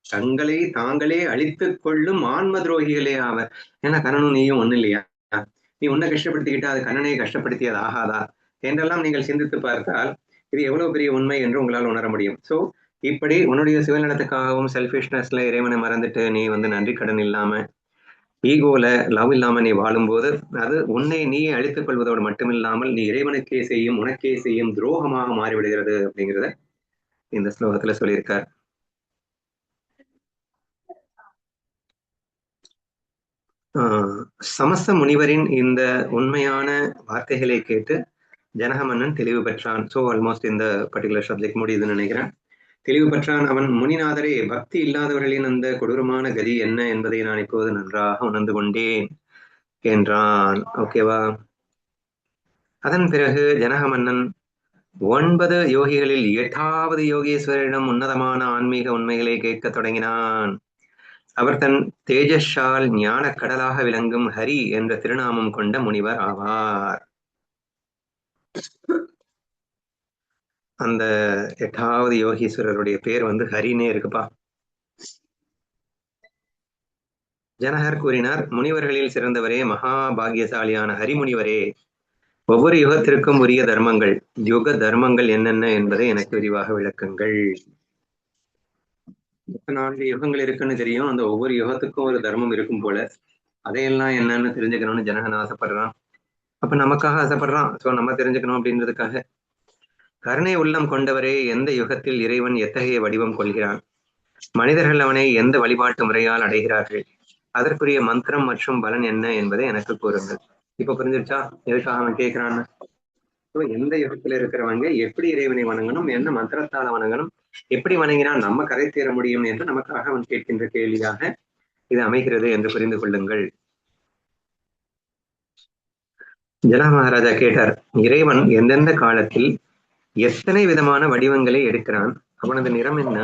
தங்களை தாங்களே அழித்துக் கொள்ளும் ஆன்ம துரோகிகளே ஆவர். ஏன்னா கண்ணனும் நீயும் ஒண்ணு இல்லையா? நீ உன்னை கஷ்டப்படுத்திக்கிட்டா அது கண்ணனையே கஷ்டப்படுத்தியது ஆகாதா என்றெல்லாம் நீங்கள் சிந்தித்து பார்த்தால் இது எவ்வளவு பெரிய உண்மை என்று உங்களால் உணர முடியும். சோ இப்படி உன்னுடைய சுயநலத்துக்காகவும் செல்ஃபிஷ்னஸ்ல இறைவனை மறந்துட்டு நீ வந்து நன்றி கடன் இல்லாம ஈகோல லவ் இல்லாம நீ வாழும்போது அது உன்னை நீயே அழித்துக் கொள்வதோடு மட்டுமில்லாமல் நீ இறைவனுக்கே செய்யும் உனக்கே செய்யும் துரோகமாக மாறிவிடுகிறது அப்படிங்கிறத இந்த ஸ்லோகத்துல சொல்லியிருக்கார். சமஸ்த முனிவரின் இந்த உண்மையான வார்த்தைகளை கேட்டு ஜனக மன்னன் தெளிவு பெற்றான். ஸோ ஆல்மோஸ்ட் இந்த பர்டிகுலர் சப்ஜெக்ட் முடியுதுன்னு நினைக்கிறேன். தெளிவு பெற்றான். அவன், முனிநாதரே, பக்தி இல்லாதவர்களின் அந்த கொடூரமான கதி என்ன என்பதை நான் இப்போது நன்றாக உணர்ந்து கொண்டேன் என்றான். ஓகேவா? அதன் பிறகு ஜனக மன்னன் 9 யோகிகளில் 8வது யோகீஸ்வரரிடம் உன்னதமான ஆன்மீக உண்மைகளை கேட்கத் தொடங்கினான். அவர் தன் தேஜஸால் ஞான கடலாக விளங்கும் ஹரி என்ற திருநாமம் கொண்ட முனிவர் ஆவார். அந்த 8வது யோகீஸ்வரருடைய பேர் ஹரினே இருக்குப்பா. ஜனகர் கூறினார், முனிவர்களில் சிறந்தவரே, மகா பாகியசாலியான ஹரிமுனிவரே, ஒவ்வொரு யுகத்திற்கும் உரிய தர்மங்கள், யுக தர்மங்கள் என்னென்ன என்பதை எனக்கு விரிவாக விளக்குங்கள். 4 யுகங்கள் இருக்குன்னு தெரியும். அந்த ஒவ்வொரு யுகத்துக்கும் ஒரு தர்மம் இருக்கும் போல. அதையெல்லாம் என்னன்னு தெரிஞ்சுக்கணும்னு ஜனகன் ஆசைப்படுறான். அப்ப நமக்காக ஆசைப்படுறான். சோ நம்ம தெரிஞ்சுக்கணும் அப்படின்றதுக்காக. கருணை உள்ளம் கொண்டவரே, எந்த யுகத்தில் இறைவன் எத்தகைய வடிவம் கொள்கிறான்? மனிதர்கள் அவனை எந்த வழிபாட்டு முறையால் அடைகிறார்கள்? அதற்குரிய மந்திரம் மற்றும் பலன் என்ன என்பதை எனக்கு கூறுங்கள். இப்ப புரிஞ்சிருச்சா எதுக்காக அவன் கேட்கிறான்னு? எந்த யுகத்துல இருக்கிறவங்க எப்படி இறைவனை வணங்கணும், என்ன மந்திரத்தால வணங்கணும், எப்படி வணங்கினா நம்ம கரை தேர முடியும் என்று நமக்காக அவன் கேட்கின்ற கேள்வியாக இது அமைகிறது என்று புரிந்து கொள்ளுங்கள். ஜனக மகாராஜா கேட்டார், இறைவன் எந்தெந்த காலத்தில் எத்தனை விதமான வடிவங்களை எடுக்கிறான்? அவனது நிறம் என்ன?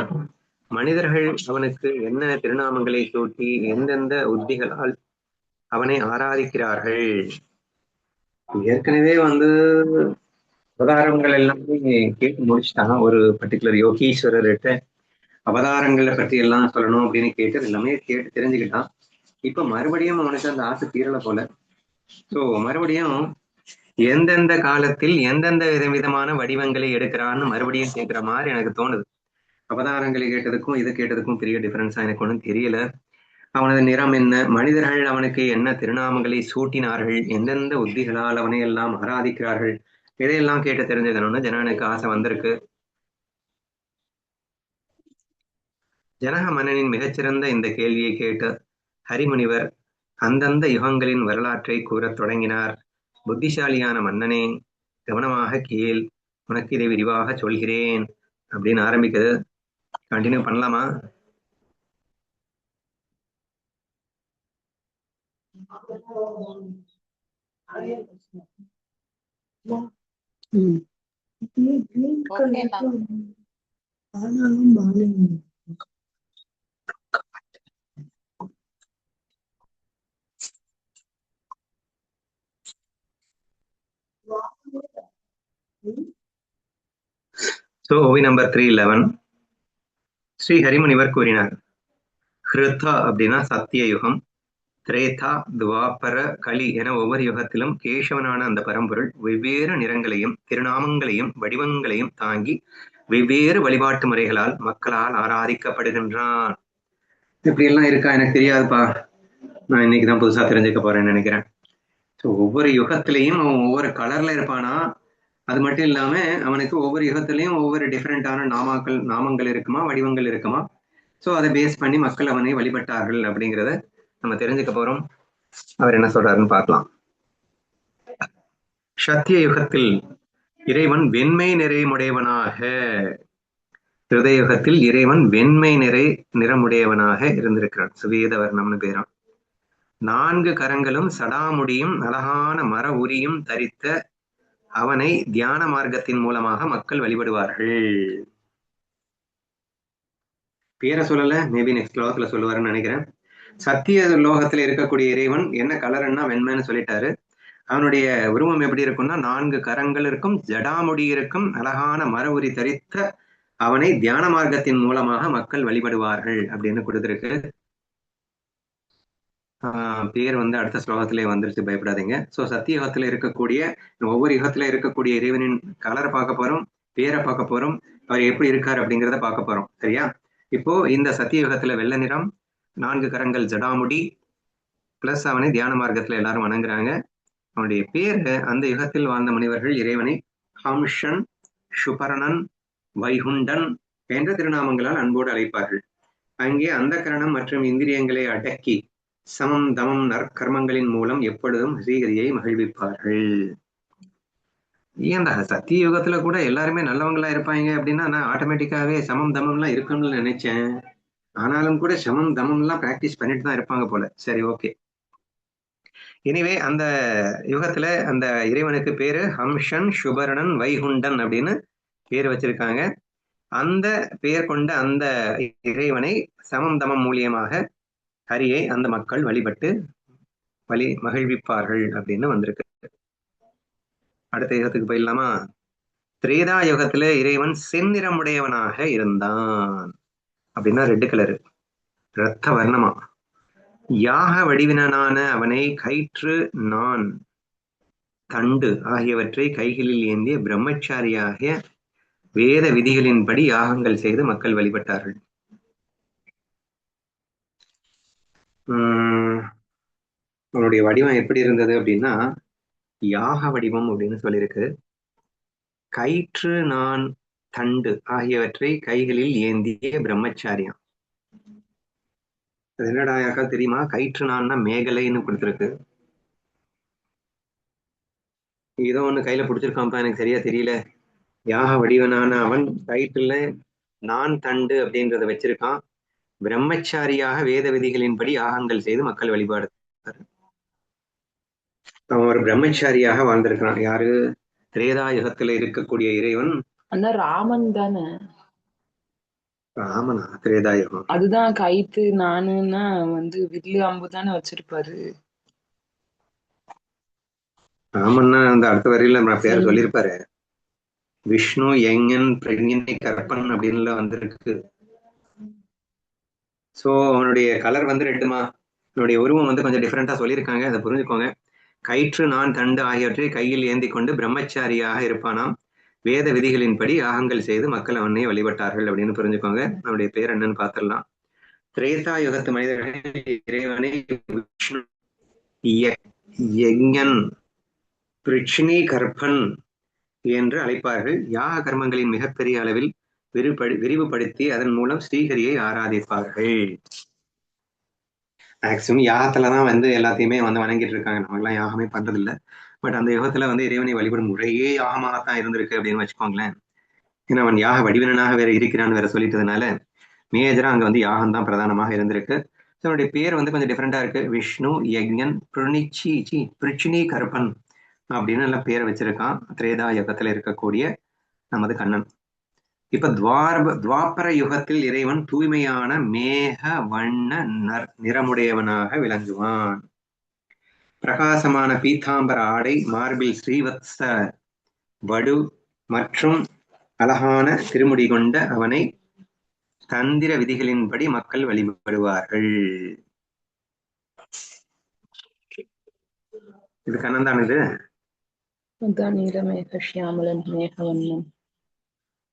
மனிதர்கள் அவனுக்கு என்ன திருநாமங்களை சூட்டி எந்தெந்த உத்திகளால் அவனை ஆராதிக்கிறார்கள்? ஏற்கனவே அவதாரங்கள் எல்லாமே கேட்டு முடிச்சுட்டான். ஒரு பர்டிகுலர் யோகீஸ்வரர்கிட்ட அவதாரங்களை பற்றி எல்லாம் சொல்லணும் அப்படின்னு கேட்டு எல்லாமே கேட்டு தெரிஞ்சுக்கிட்டான். இப்ப மறுபடியும் அவனுக்கு அந்த ஆசை தீரல போல. சோ மறுபடியும் எந்தெந்த காலத்தில் எந்தெந்த விதவிதமான வடிவங்களை எடுக்கிறான்னு மறுபடியும் கேட்கிற மாதிரி எனக்கு தோணுது. அவதாரங்களை கேட்டதுக்கும் இது கேட்டதுக்கும் பெரிய டிஃபரன்ஸா எனக்கு ஒன்றும் தெரியல. அவனது நிறம் என்ன? மனிதர்கள் அவனுக்கு என்ன திருநாமங்களை சூட்டினார்கள்? எந்தெந்த உத்திகளால் அவனை எல்லாம் ஆராதிக்கிறார்கள்? இதையெல்லாம் கேட்டு தெரிஞ்சுக்கணும்னு ஜனகனுக்கு ஆசை வந்திருக்கு. ஜனக மன்னனின் மிகச்சிறந்த இந்த கேள்வியை கேட்ட ஹரிமுனிவர் அந்தந்த யுகங்களின் வரலாற்றை கூறத் தொடங்கினார். புத்திசாலியான மன்னனே, கவனமாக கேள், உனக்கு இதை விரிவாக சொல்கிறேன் அப்படின்னு ஆரம்பிக்குது. கண்டினியூ பண்ணலாமா? So, OV number 311. ஸ்ரீ ஹரிமுனிவர் கூறினார், ஹிருதா அப்படின்னா சத்திய யுகம், திரேதா, துவாபர, கலி என ஒவ்வொரு யுகத்திலும் கேசவனான அந்த பரம்பொருள் வெவ்வேறு நிறங்களையும் திருநாமங்களையும் வடிவங்களையும் தாங்கி வெவ்வேறு வழிபாட்டு முறைகளால் மக்களால் ஆராதிக்கப்படுகின்றான். இப்படி எல்லாம் இருக்கா? எனக்கு தெரியாதுப்பா. நான் இன்னைக்குதான் புதுசா தெரிஞ்சுக்க போறேன்னு நினைக்கிறேன். ஸோ ஒவ்வொரு யுகத்திலையும் அவன் ஒவ்வொரு கலர்ல இருப்பானா? அது மட்டும் இல்லாம அவனுக்கு ஒவ்வொரு யுகத்திலையும் ஒவ்வொரு டிஃப்ரெண்டான நாமங்கள் இருக்குமா, வடிவங்கள் இருக்குமா? ஸோ அதை பேஸ் பண்ணி மக்கள் அவனை வழிபட்டார்கள் அப்படிங்கிறத நம்ம தெரிஞ்சுக்க போறோம். அவர் என்ன சொல்றாருன்னு பார்க்கலாம். சத்திய யுகத்தில் இறைவன் வெண்மை நிறைமுடையவனாக, ஹிருதய யுகத்தில் இறைவன் வெண்மை நிறமுடையவனாக இருந்திருக்கிறான். சுவேத வர்ணம்னு பேரான். 4 கரங்களும் சடாமுடியும் அழகான மர உரியும் தரித்த அவனை தியான மார்க்கத்தின் மூலமாக மக்கள் வழிபடுவார்கள். பேரை சொல்லல, மேபி நெக்ஸ்ட் லோகத்துல சொல்லுவாருன்னு நினைக்கிறேன். சத்திய லோகத்துல இருக்கக்கூடிய இறைவன் என்ன கலர்ன்னா வெண்மைன்னு சொல்லிட்டாரு. அவனுடைய உருவம் எப்படி இருக்கும்னா 4 கரங்கள் இருக்கும், ஜடாமுடி இருக்கும், அழகான மர உரி தரித்த அவனை தியான மார்க்கத்தின் மூலமாக மக்கள் வழிபடுவார்கள் அப்படின்னு கொடுத்திருக்கு. பேர் அடுத்த ஸ்லோகத்திலே வந்துருச்சு, பயப்படாதீங்க. சோ சத்திய யுகத்துல இருக்கக்கூடிய ஒவ்வொரு யுகத்துல இருக்கக்கூடிய இறைவனின் கலரை பார்க்க போறோம், பேரை பார்க்க போறோம், அவர் எப்படி இருக்காரு அப்படிங்கிறத பார்க்க போறோம். சரியா? இப்போ இந்த சத்திய யுகத்துல வெள்ளை நிறம், 4 கரங்கள், ஜடாமுடி, பிளஸ் அவனை தியான மார்க்கத்துல எல்லாரும் வணங்குறாங்க. அவனுடைய பேரு அந்த யுகத்தில் வாழ்ந்த முனிவர்கள் இறைவனை ஹம்ஷன், சுபரணன், வைகுண்டன் என்ற திருநாமங்களால் அன்போடு அழைப்பார்கள். அங்கே அந்த கரணம் மற்றும் இந்திரியங்களை அடக்கி சமம் தமம் நற்கர்மங்களின் மூலம் எப்பொழுதும் ஸ்ரீஹரியை மகிழ்விப்பார்கள். ஏன்டா சத்திய யுகத்துல கூட எல்லாருமே நல்லவங்களா இருப்பாங்க அப்படின்னா நான் ஆட்டோமேட்டிக்காவே சமம் தமம்லாம் இருக்கும்னு நினைச்சேன். ஆனாலும் கூட சமம் தமம்லாம் பிராக்டிஸ் பண்ணிட்டு தான் இருப்பாங்க போல. சரி, ஓகே. எனிவே அந்த யுகத்துல அந்த இறைவனுக்கு பேரு ஹம்ஷன் சுபரணன் வைகுண்டன் அப்படின்னு பேர் வச்சிருக்காங்க. அந்த பெயர் கொண்ட அந்த இறைவனை சமம் தமம் மூலியமாக ஹரியை அந்த மக்கள் வழிபட்டு மகிழ்விப்பார்கள் அப்படின்னு வந்திருக்கு. அடுத்த யுகத்துக்கு போயிடலாமா? திரேதா யுகத்துல இறைவன் செந்நிறமுடையவனாக இருந்தான். அப்படின்னா ரெட் கலரு, ரத்த வர்ணமா. யாக வடிவினனான அவனை கயிற்று, நான், தண்டு ஆகியவற்றை கைகளில் ஏந்திய பிரம்மச்சாரியாகிய வேத விதிகளின்படி யாகங்கள் செய்து மக்கள் வழிபட்டார்கள். அவனுடைய வடிவம் எப்படி இருந்தது அப்படின்னா யாக வடிவம் அப்படின்னு சொல்லியிருக்கு. கயிற்று, நான், தண்டு ஆகியவற்றை கைகளில் ஏந்திய பிரம்மச்சாரியம். அது என்னடா யாருக்கா தெரியுமா? கயிற்று நான்னா மேகலைன்னு கொடுத்துருக்கு. ஏதோ ஒண்ணு கையில பிடிச்சிருக்கான்ப்பா, எனக்கு சரியா தெரியல. யாக வடிவனான அவன் கயிற்றுல நான், தண்டு அப்படின்றத வச்சிருக்கான். பிரம்மச்சாரியாக வேத விதிகளின்படி யாகங்கள் செய்து மக்கள் வழிபாடு. அவன் ஒரு பிரம்மச்சாரியாக வாழ்ந்திருக்கிறான். யாரு? திரேதா யுகத்துல இருக்கக்கூடிய இறைவன். அந்த ராமன் தானே? ராமனா? திரேதா யுகம். அதுதான் கயிற்று நானுன்னா வில்லு அம்பு தானே வச்சிருப்பாரு. ராமன்னா அந்த அடுத்த வரையில பேர் சொல்லியிருப்பாரு. விஷ்ணு யங்கன் பிரஜனை கற்பன் அப்படின்னு வந்திருக்கு. சோ அவனுடைய கலர் ரெட்டுமா. அவனுடைய உருவம் கொஞ்சம் டிஃபரெண்டா சொல்லியிருக்காங்க, அதை புரிஞ்சுக்கோங்க. கயிற்று, நான், தண்டு ஆகியவற்றை கையில் ஏந்தி கொண்டு பிரம்மச்சாரியாக இருப்பானாம். வேத விதிகளின்படி யாகங்கள் செய்து மக்கள் அவனை வழிபட்டார்கள் அப்படின்னு புரிஞ்சுக்கோங்க. அவனுடைய பேர் என்னன்னு பார்த்திடலாம். திரேதா யுகத்து மனிதர்கள் இறைவனை விஷ்ணு யஞன் பிரிச்சினி கற்பன் என்று அழைப்பார்கள். யாக கர்மங்களின் மிகப்பெரிய அளவில் விரிவுபடுத்தி அதன் மூலம் ஸ்ரீஹரியை ஆராதிப்பார்கள். மேக்சிமம் யாகத்துலதான் எல்லாத்தையுமே வணங்கிட்டு இருக்காங்க. நம்ம எல்லாம் யாகமே பண்றது இல்லை. பட் அந்த யுகத்துல இறைவனை வழிபடும் முறையே யாகமாகத்தான் இருந்திருக்கு அப்படின்னு வச்சுக்கோங்களேன். ஏன்னா அவன் யாக வடிவனாக வேற இருக்கிறான்னு வேற சொல்லிட்டதுனால மேஜரா அங்க யாகம் தான் பிரதானமாக இருந்திருக்கு. அவனுடைய பேர் கொஞ்சம் டிஃப்ரெண்டா இருக்கு. விஷ்ணு யஜ்ஞன் பிரிச்சினி கருப்பன் அப்படின்னு எல்லாம் பேரை வச்சிருக்கான். திரேதா யுகத்துல இருக்கக்கூடிய நமது கண்ணன். இப்ப துவாபர யுகத்தில் இறைவன் தூய்மையான மேக வண்ண நிறமுடையவனாக விளங்குவான். பிரகாசமான பீதாம்பர ஆடை, மார்பில் ஸ்ரீவத்ச வடு மற்றும் அழகான திருமுடி கொண்ட அவனை தந்திர விதிகளின்படி மக்கள் வழிபடுவார்கள். இது கண்ணன் தான். இது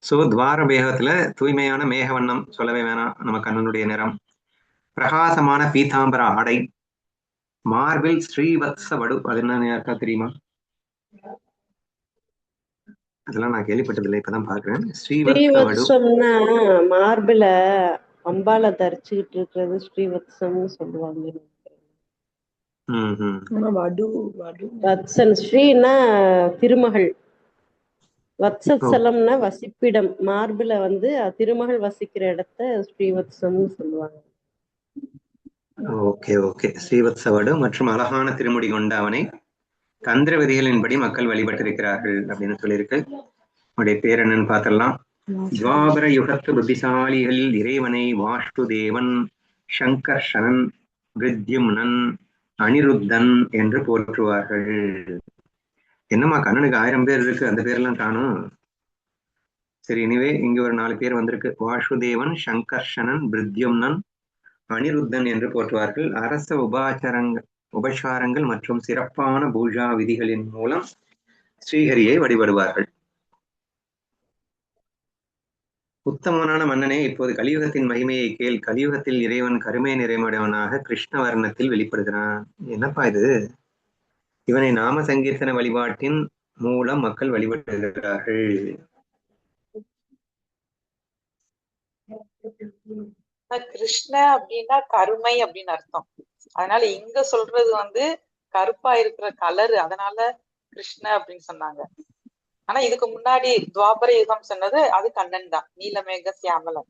சோ துவார மேகத்துல தூய்மையான மேகவண்ணம் சொல்லவே வேணாம். நம்ம கண்ணனுடைய நிறம். பிரகாசமான பீதாம்பர ஆடை, மார்பில் ஸ்ரீவத்ச வடு. அது என்ன யாருக்கா தெரியுமா? அதெல்லாம் நான் கேள்விப்பட்டதில்லை, இப்பதான் பாக்குறேன். ஸ்ரீவத்சம்னா மார்பில அம்பால தரிச்சுக்கிட்டு இருக்கிறது ஸ்ரீவத்சம்னு சொல்லுவாங்க. வத்சன் ஸ்ரீனா திருமகள், வத்சலம்னா வசிப்பிடம். மார்பில திருமகள் வசிக்கிற இடத்த ஸ்ரீவத்சம்னு சொல்லுவாங்க. Okay okay. ஸ்ரீவத்சவடு மற்றும் அழகான திருமுடி கொண்ட அவனை தந்திர விதிகளின்படி மக்கள் வழிபட்டிருக்கிறார்கள் அப்படின்னு சொல்லியிருக்கு. அவருடைய பேர் என்னன்னு பார்த்திடலாம். துவாபர யுகத்து புத்திசாலிகளில் இறைவனை வாஷ்டுதேவன், சங்கர்ஷனன், விருத்யும்னன், அனிருத்தன் என்று போற்றுவார்கள். என்னம்மா கண்ணனுக்கு 1000 பேர் இருக்கு, அந்த பேர்லாம் காணும். சரி, இனிவே இங்க ஒரு 4 பேர் வந்திருக்கு. வாசுதேவன், சங்கர்ஷனன், விருத்யும்னன், அனிருத்தன் என்று போற்றுவார்கள். அரச உபசாரங்கள் மற்றும் சிறப்பான பூஜா விதிகளின் மூலம் ஸ்ரீஹரியை வழிபடுவார்கள். உத்தமனான மன்னனே, இப்போது கலியுகத்தின் மகிமையை கேள். கலியுகத்தில் இறைவன் கருமை நிறைமுடையவனாக கிருஷ்ண வர்ணத்தில் வெளிப்படுகிறான். என்னப்பா இது? இவனை நாம சங்கீர்த்தன வழிபாட்டின் மூலம் மக்கள் வழிபடுகிறார்கள். கிருஷ்ண அப்படின்னா கருமை அப்படின்னு அர்த்தம். அதனால இங்க சொல்றது கருப்பா இருக்கிற கலரு, அதனால கிருஷ்ண அப்படின்னு சொன்னாங்க. ஆனா இதுக்கு முன்னாடி துவாபர யுகம் சொன்னது அது கண்ணன் தான், நீலமேக சியாமலன்.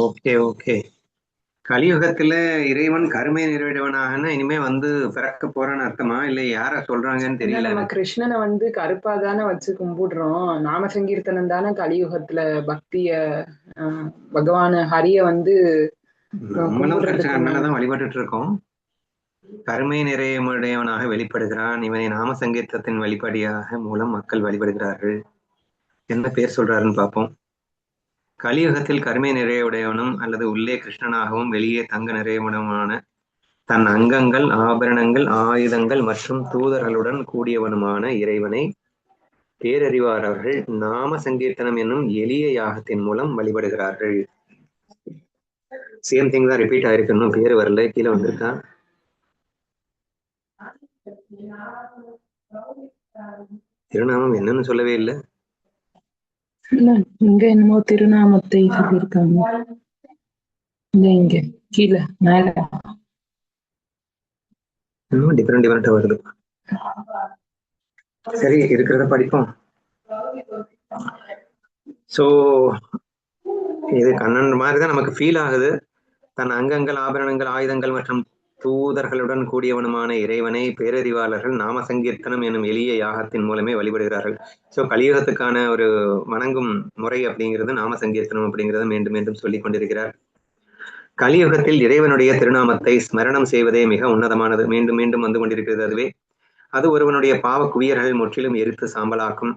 Okay okay. கலியுகத்துல இறைவன் கருமை நிறைவேறவனாகனா இனிமே வந்து பிறக்க போறான்னு அர்த்தமா, இல்ல யார சொல்றாங்கன்னு தெரியல. நம்ம கிருஷ்ணனை வந்து கருப்பா தானே வச்சு கும்பிடுறோம். நாம சங்கீர்த்தனம் தானே கலியுகத்துல பக்திய பகவான ஹரிய வந்து நம்மளும் கிருஷ்ணன் மேலதான் வழிபட்டுட்டு இருக்கோம். கருமை நிறைவுடையவனாக வெளிப்படுகிறான். இவனை நாம சங்கீர்த்தத்தின் வழிபடியாக மூலம் மக்கள் வழிபடுகிறார்கள். என்ன பேர் சொல்றாருன்னு பார்ப்போம். கலியுகத்தில் கருமை நிறைவுடையவனும் அல்லது உள்ளே கிருஷ்ணனாகவும் வெளியே தங்க நிறைவுடமான தன் அங்கங்கள், ஆபரணங்கள், ஆயுதங்கள் மற்றும் தூதர்களுடன் கூடியவனுமான இறைவனை பேரறிவாளர்கள் நாம சங்கீர்த்தனம் என்னும் எளிய யாகத்தின் மூலம் வழிபடுகிறார்கள். சேம் திங் தான் ரிப்பீட் ஆயிருக்கு, இன்னும் பேர் வரல, கீழே வந்திருக்கா. திருநாமம் என்னன்னு சொல்லவே இல்லை. இங்க என்னமோ திருநாமத்தை சொல்லியிருக்காங்க. இங்க கீழே மேல இன்னும் டிஃபரெண்டா வருது. சரி, இருக்கிறத படிப்போம். சோ இது கண்ணன் மாதிரிதான் நமக்கு ஃபீல் ஆகுது. தன் அங்கங்கள், ஆபரணங்கள், ஆயுதங்கள் மற்றும் தூதர்களுடன் கூடியவனுமான இறைவனை பேரறிவாளர்கள் நாம சங்கீர்த்தனம் என்னும் எளிய யாகத்தின் மூலமே வழிபடுகிறார்கள். சோ கலியுகத்துக்கான ஒரு வணங்கும் முறை அப்படிங்கிறது நாம சங்கீர்த்தனம் அப்படிங்கிறத மீண்டும் மீண்டும் சொல்லிக் கொண்டிருக்கிறார். கலியுகத்தில் இறைவனுடைய திருநாமத்தை ஸ்மரணம் செய்வதே மிக உன்னதமானது. மீண்டும் மீண்டும் வந்து கொண்டிருக்கிறது. அதுவே அது ஒருவனுடைய பாவ குவியர்கள் முற்றிலும் எரித்து சாம்பலாக்கும்.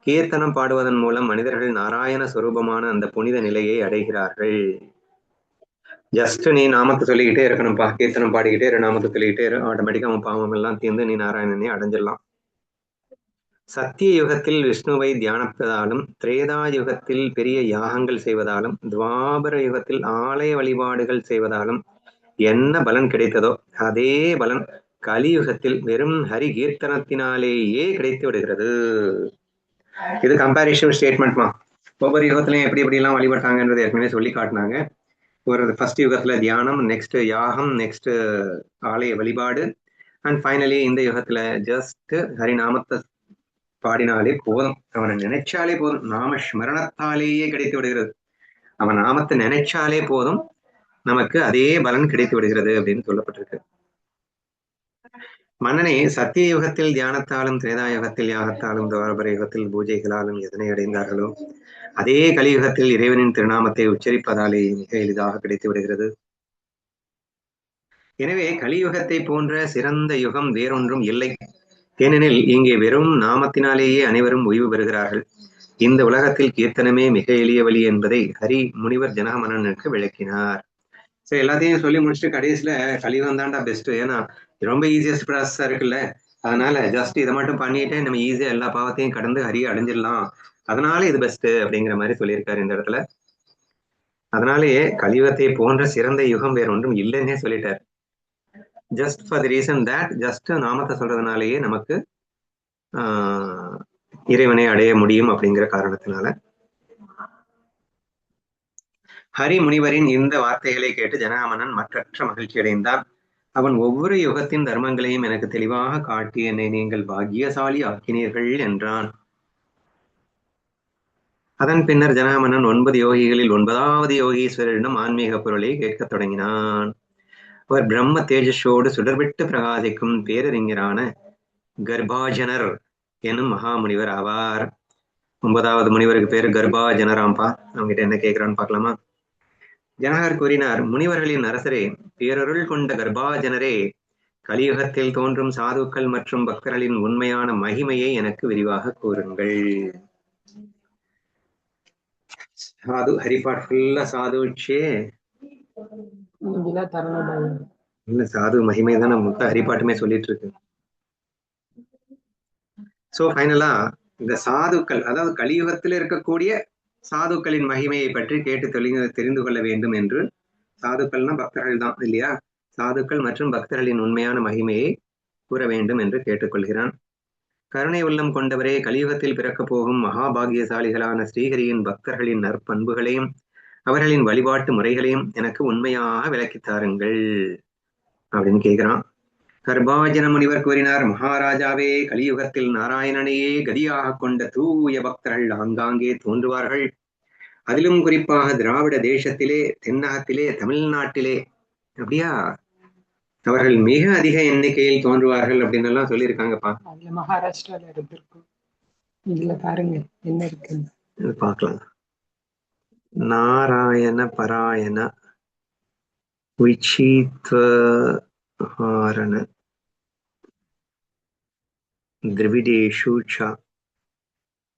கீர்த்தனம் பாடுவதன் மூலம் மனிதர்கள் நாராயண சொரூபமான அந்த புனித நிலையை அடைகிறார்கள். ஜஸ்ட் நீ நாமத்தை சொல்லிக்கிட்டே இருக்கணும்ப்பா, கீர்த்தனம் பாடிக்கிட்டே இரு, நாமத்தை சொல்லிக்கிட்டே இரு, ஆட்டோமேட்டிக்கா அவன் பாவம் எல்லாம் தீர்ந்து நீ நாராயணனை அடைஞ்சிடலாம். சத்திய யுகத்தில் விஷ்ணுவை தியானிப்பதாலும், திரேதா யுகத்தில் பெரிய யாகங்கள் செய்வதாலும், துவாபர யுகத்தில் ஆலய வழிபாடுகள் செய்வதாலும் என்ன பலன் கிடைத்ததோ அதே பலன் கலியுகத்தில் வெறும் ஹரி கீர்த்தனத்தினாலேயே கிடைத்து விடுகிறது. இது கம்பேரிஷன் ஸ்டேட்மெண்ட்மா. ஒவ்வொரு யுகத்திலையும் எப்படி எப்படி எல்லாம் வழிபட்டாங்கன்றது ஏற்கனவே சொல்லி காட்டினாங்க. ஒரு ஃபர்ஸ்ட் யுகத்துல தியானம், நெக்ஸ்ட் யாகம், நெக்ஸ்ட் ஆலய வழிபாடு, அண்ட் ஃபைனலி இந்த யுகத்துல ஜஸ்ட் ஹரிநாமத்தை பாடினாலே போதும், அவனை நினைச்சாலே போதும், நாம ஸ்மரணத்தாலேயே கிடைத்து விடுகிறது. அவன் நாமத்தை நினைச்சாலே போதும், நமக்கு அதே பலன் கிடைத்து விடுகிறது அப்படின்னு சொல்லப்பட்டிருக்கு. மன்னனே, சத்திய யுகத்தில் தியானத்தாலும், திரேதா யுகத்தில் யாகத்தாலும், துவாபர யுகத்தில் பூஜைகளாலும் எதனை அடைந்தார்களோ அதே கலியுகத்தில் இறைவனின் திருநாமத்தை உச்சரிப்பதாலே மிக எளிதாக கிடைத்து விடுகிறது. எனவே கலியுகத்தை போன்ற சிறந்த யுகம் வேறொன்றும் இல்லை. ஏனெனில் இங்கே வெறும் நாமத்தினாலேயே அனைவரும் ஓய்வு பெறுகிறார்கள். இந்த உலகத்தில் கீர்த்தனமே மிக எளிய வழி என்பதை ஹரி முனிவர் ஜனக மன்னனுக்கு விளக்கினார். சரி, எல்லாத்தையும் சொல்லி முடிச்சுட்டு கடைசியில கலியுகம் தாண்டா பெஸ்ட், ஏன்னா ரொம்ப ஈஸியஸ்ட் ப்ராசஸா இருக்குல்ல, அதனால ஜஸ்ட் இதை மட்டும் பண்ணிட்டு நம்ம ஈஸியா எல்லா பாவத்தையும் கடந்து ஹரியை அடைஞ்சிடலாம், அதனால இது பெஸ்ட் அப்படிங்கிற மாதிரி சொல்லியிருக்காரு இந்த இடத்துல. அதனாலேயே கலியுகத்தை போன்ற சிறந்த யுகம் வேற ஒன்றும் இல்லைன்னே சொல்லிட்டார். Just for the reason that just நாமத்தை சொல்றதுனாலேயே நமக்கு இறைவனை அடைய முடியும் அப்படிங்கிற காரணத்தினால. ஹரி முனிவரின் இந்த வார்த்தைகளை கேட்டு ஜனகமன்னன் மற்றற்ற மகிழ்ச்சி அடைந்தான். அவன் ஒவ்வொரு யுகத்தின் தர்மங்களையும் எனக்கு தெளிவாக காட்டி என்னை நீங்கள் பாக்கியசாலி ஆக்கினீர்கள் என்றான். அதன் பின்னர் ஜனகமன்னன் 9 யோகிகளில் 9வது யோகீஸ்வரரிடம் ஆன்மீக பொருளை கேட்கத் தொடங்கினான். அவர் பிரம்ம தேஜஸோடு சுடர்விட்டு பிரகாசிக்கும் பேரறிஞரான கர்ப்பாஜனர் எனும் மகாமுனிவர் ஆவார். 9வது முனிவருக்கு பேரு கர்ப்பாஜனராம்பா. அவங்ககிட்ட என்ன கேட்கிறான்னு பார்க்கலாமா? ஜனகர் கூறினார், முனிவர்களின் அரசரே, பேரருள் கொண்ட கர்ப்பாஜனரே, கலியுகத்தில் தோன்றும் சாதுக்கள் மற்றும் பக்தர்களின் உண்மையான மகிமையை எனக்கு விரிவாக கூறுங்கள். சாது ஹரிபாட் ஃபுல்லா சாது வச்சே இல்ல, சாது மகிமை தான் நம்ம ஹரிபாட்டுமே சொல்லிட்டு இருக்கு. சோ ஃபைனலா இந்த சாதுக்கள், அதாவது கலியுகத்தில் இருக்கக்கூடிய சாதுக்களின் மகிமையை பற்றி கேட்டு தெரிந்து கொள்ள வேண்டும் என்று, சாதுக்கள்னா பக்தர்கள் தான் இல்லையா, சாதுக்கள் மற்றும் பக்தர்களின் உண்மையான மகிமையை கூற வேண்டும் என்று கேட்டுக்கொள்கிறான். கருணை உள்ளம் கொண்டவரே, கலியுகத்தில் பிறக்கப் போகும் மகாபாகியசாலிகளான ஸ்ரீஹரியின் பக்தர்களின் நற்பண்புகளையும் அவர்களின் வழிபாட்டு முறைகளையும் எனக்கு உண்மையாக விளக்கித் தாருங்கள் அப்படின்னு கேட்கிறான். கர்பாஜன முனிவர் கூறினார், மகாராஜாவே, கலியுகத்தில் நாராயணனையே கதியாக கொண்ட தூய பக்தர்கள் ஆங்காங்கே தோன்றுவார்கள். அதிலும் குறிப்பாக திராவிட தேசத்திலே, தென்னகத்திலே, தமிழ்நாட்டிலே அப்படியா அவர்கள் மிக அதிக எண்ணிக்கையில் தோன்றுவார்கள் அப்படின்னு எல்லாம் சொல்லியிருக்காங்கப்பா. அதுல மகாராஷ்டிரால இருந்திருக்கும். இதுல பாருங்க என்ன இருக்கு பார்க்கலாம். நாராயண பராயண விசித்வஹாரண திராவிடேஷு ச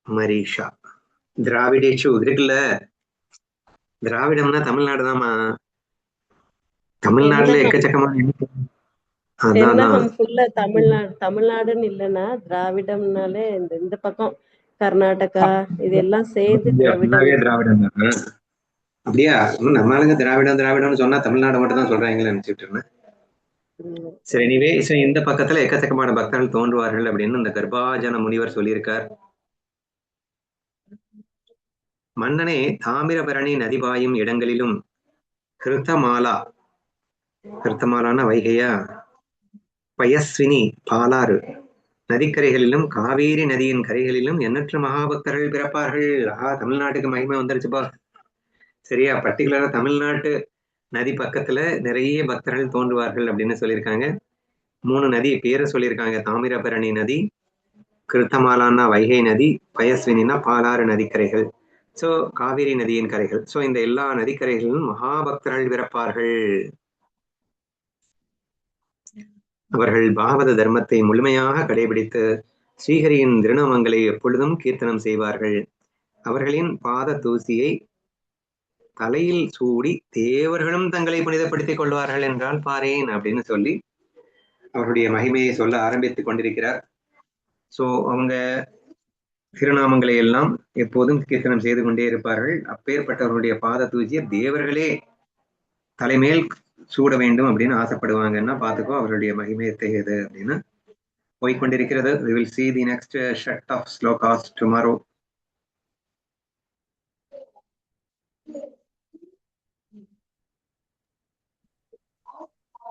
மரீஷா. திராவிடேஷு இருக்குல்ல, திராவிடம்னா தமிழ்நாடு தான்மா. தமிழ்நாட்டுல எக்கச்சக்கமான தென்னகம் ஃபுல்லா தமிழ்நாடுன்னு இல்லைன்னா திராவிடம்னாலே இந்த பக்கம் கர்நாடகா இதெல்லாம் சேர்த்து திராவிடம் தான். அப்படியா? நம்மளுங்க திராவிடம்னு சொன்னா தமிழ்நாடு மட்டும் தான் சொல்றாங்களே நினைச்சிட்டு இருந்தேன். சரி, எனிவே இந்த பக்கத்துல எக்கச்சக்கமான பக்தர்கள் தோன்றுவார்கள் அப்படின்னு இந்த கர்பாஜன முனிவர் சொல்லியிருக்கார். மன்னனே, தாமிரபரணி நதி பாயும் இடங்களிலும் கிருத்தமாலான வைகையா, பயஸ்வினி பாலாறு நதிக்கரைகளிலும் காவேரி நதியின் கரைகளிலும் எண்ணற்ற மகாபக்தர்கள் பிறப்பார்கள். தமிழ்நாட்டுக்கு மகிமை வந்துருச்சுப்பா. சரியா? பர்டிகுலரா தமிழ்நாட்டு நதி பக்கத்துல நிறைய பக்தர்கள் தோன்றுவார்கள் அப்படின்னு சொல்லியிருக்காங்க. 3 நதி பேரை சொல்லியிருக்காங்க. தாமிரபரணி நதி, கிருத்தமாலான்னா வைகை நதி, பயஸ்வினா பாலாறு நதிக்கரைகள், சோ காவேரி நதியின் கரைகள். சோ இந்த எல்லா நதிக்கரைகளிலும் மகாபக்தர்கள் பிறப்பார்கள். அவர்கள் பாகவத தர்மத்தை முழுமையாக கடைபிடித்து ஸ்ரீஹரியின் திருநாமங்களை எப்பொழுதும் கீர்த்தனம் செய்வார்கள். அவர்களின் பாத தூசியை தலையில் சூடி தேவர்களும் தங்களை புனிதப்படுத்திக் கொள்வார்கள் என்றால் பாரேன் அப்படின்னு சொல்லி அவருடைய மகிமையை சொல்ல ஆரம்பித்துக் கொண்டிருக்கிறார். சோ அவங்க திருநாமங்களை எல்லாம் எப்போதும் கீர்த்தனம் செய்து கொண்டே இருப்பார்கள். அப்பேற்பட்டவர்களுடைய பாத தூசியை தேவர்களே தலைமேல் சூட வேண்டும் அப்படின்னு ஆசைப்படுவாங்கன்னா பார்த்துக்கோ அவருடைய மகிமை எத்தகையது அப்படின்னு போய்கொண்டிருக்கிறது. We will see the next set of slokas tomorrow.